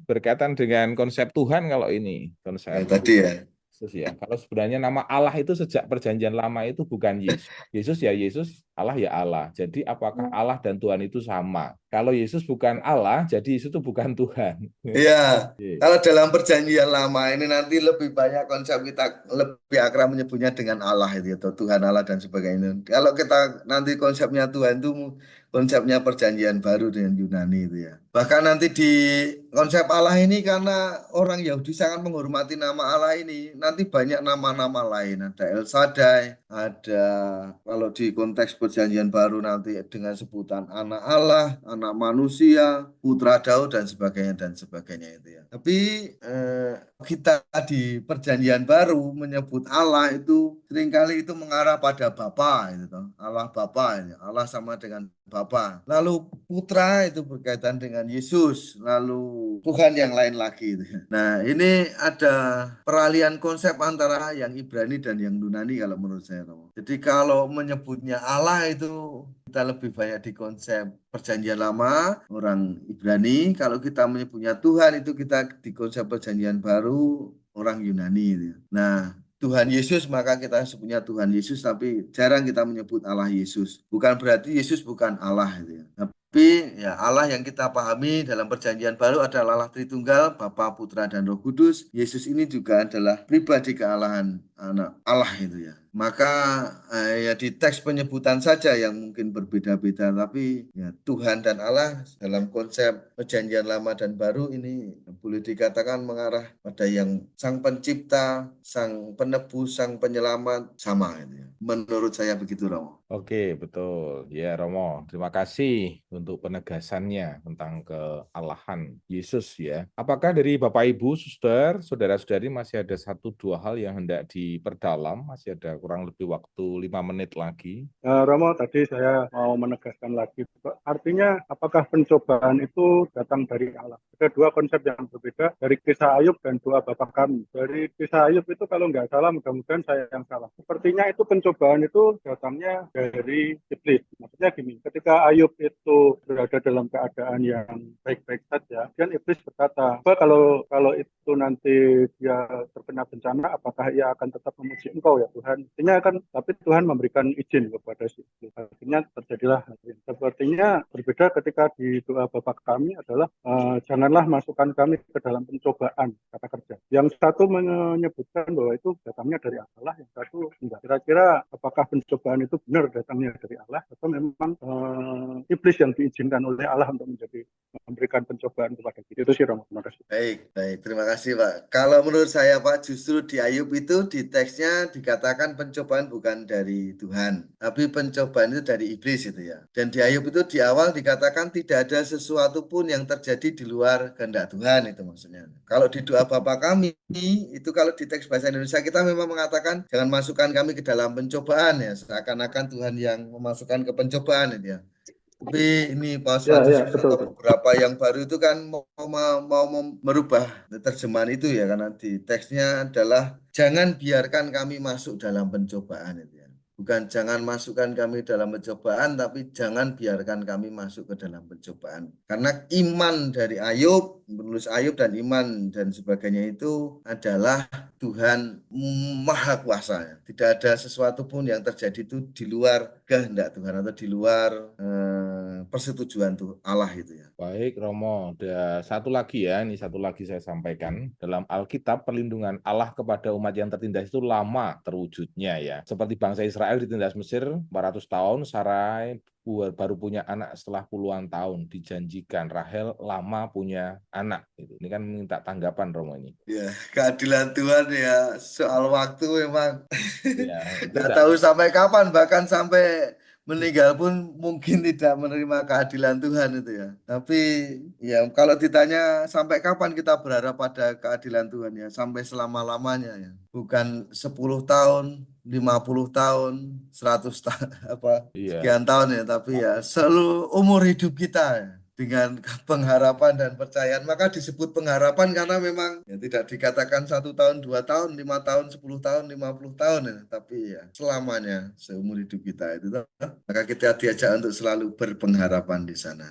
berkaitan dengan konsep Tuhan kalau ini, konsep Tadi ya. Yesus ya. Kalau sebenarnya nama Allah itu sejak perjanjian lama itu bukan Yesus. Yesus ya Yesus, Allah ya Allah. Jadi apakah Allah dan Tuhan itu sama? Kalau Yesus bukan Allah, jadi Yesus itu bukan Tuhan. Iya, Oke. kalau dalam perjanjian lama ini nanti lebih banyak konsep kita lebih akrab menyebutnya dengan Allah itu atau Tuhan Allah dan sebagainya. Kalau kita nanti konsepnya Tuhan itu konsepnya perjanjian baru dengan Yunani itu ya. Bahkan nanti di konsep Allah ini karena orang Yahudi sangat menghormati nama Allah ini, nanti banyak nama-nama lain. Ada El Shaddai, ada kalau di konteks perjanjian baru nanti dengan sebutan anak Allah, anak manusia, putra Daud dan sebagainya itu ya. Tapi kita di perjanjian baru menyebut Allah itu seringkali itu mengarah pada Bapa itu toh. Allah Bapa ini. Allah sama dengan Bapa. Lalu putra itu berkaitan dengan Yesus, lalu Tuhan yang lain lagi itu. Nah, ini ada peralihan konsep antara yang Ibrani dan yang Yunani kalau menurut saya. Jadi kalau menyebutnya Allah itu kita lebih banyak di konsep perjanjian lama orang Ibrani, kalau kita menyebutnya Tuhan itu kita di konsep perjanjian baru orang Yunani itu. Nah, Tuhan Yesus maka kita sebutnya Tuhan Yesus tapi jarang kita menyebut Allah Yesus. Bukan berarti Yesus bukan Allah itu ya. Tapi ya Allah yang kita pahami dalam perjanjian baru adalah Allah Tritunggal, Bapa, Putra dan Roh Kudus. Yesus ini juga adalah pribadi kealahan anak Allah itu ya. Maka ya di teks penyebutan saja yang mungkin berbeda-beda tapi ya Tuhan dan Allah dalam konsep perjanjian lama dan baru ini boleh dikatakan mengarah pada yang Sang Pencipta, Sang Penebus, Sang Penyelamat sama itu ya. Menurut saya begitu Romo. Oke, betul. Ya, Romo. Terima kasih untuk penegasannya tentang kealahan Yesus ya. Apakah dari Bapak Ibu, Suster, saudara-saudari masih ada 1-2 hal yang hendak diperdalam? Masih ada kurang lebih waktu 5 menit lagi. Romo, tadi saya mau menegaskan lagi, artinya apakah pencobaan itu datang dari Allah? Ada dua konsep yang berbeda dari kisah Ayub dan doa Bapa kami. Dari kisah Ayub itu kalau nggak salah, mudah-mudahan saya yang salah. Sepertinya itu pencobaan itu datangnya dari iblis. Maksudnya gini, ketika Ayub itu berada dalam keadaan yang baik-baik saja, dan iblis berkata, kalau itu nanti dia terkena bencana, apakah ia akan tetap memuji Engkau ya Tuhan? Artinya kan, tapi Tuhan memberikan izin kepada si iblis. Akhirnya terjadilah. Sepertinya berbeda ketika di doa Bapa kami adalah janganlah masukkan kami ke dalam pencobaan, kata kerja. Yang satu menyebutkan bahwa itu datangnya dari Allah, yang satu enggak. Kira-kira apakah pencobaan itu benar datangnya dari Allah atau memang iblis yang diizinkan oleh Allah untuk memberikan pencobaan kepada kita? Itu sih Romo. Terima kasih. Baik, terima kasih Pak. Kalau menurut saya Pak, justru di Ayub itu di teksnya dikatakan pencobaan bukan dari Tuhan, tapi pencobaan itu dari iblis itu ya. Dan di Ayub itu di awal dikatakan tidak ada sesuatu pun yang terjadi di luar kehendak Tuhan itu maksudnya. Kalau di doa Bapa kami itu kalau di teks bahasa Indonesia kita memang mengatakan jangan masukkan kami ke dalam pencobaan ya, seakan-akan Tuhan yang memasukkan ke pencobaan itu ya. Tapi ini Paus Fransiskus atau beberapa yang baru itu kan mau merubah terjemahan itu ya, karena di teksnya adalah jangan biarkan kami masuk dalam pencobaan itu ya. Bukan jangan masukkan kami dalam pencobaan, tapi jangan biarkan kami masuk ke dalam pencobaan. Karena iman dari Ayub, menulis Ayub dan iman dan sebagainya itu adalah Tuhan Maha Kuasa. Tidak ada sesuatu pun yang terjadi itu di luar kehendak Tuhan atau di luar persetujuan tuh Allah itu ya. Baik Romo, ada satu lagi ya, ini satu lagi saya sampaikan. Dalam Alkitab, perlindungan Allah kepada umat yang tertindas itu lama terwujudnya ya. Seperti bangsa Israel ditindas Mesir 400 tahun, Sarai baru punya anak setelah puluhan tahun, dijanjikan Rahel lama punya anak. Gitu. Ini kan minta tanggapan Romo ini. Ya, keadilan Tuhan ya soal waktu memang Ya, itu nggak enggak. tahu sampai kapan, bahkan sampai meninggal pun mungkin tidak menerima keadilan Tuhan itu ya. Tapi ya kalau ditanya sampai kapan kita berharap pada keadilan Tuhan ya, sampai selama-lamanya ya. Bukan 10 tahun, 50 tahun, 100 Iya. sekian tahun ya, tapi ya seluruh umur hidup kita ya. Dengan pengharapan dan percayaan, maka disebut pengharapan karena memang ya, tidak dikatakan 1 tahun, 2 tahun, 5 tahun, 10 tahun, 50 tahun ya, tapi ya selamanya seumur hidup kita itu, maka kita diajak untuk selalu berpengharapan di sana.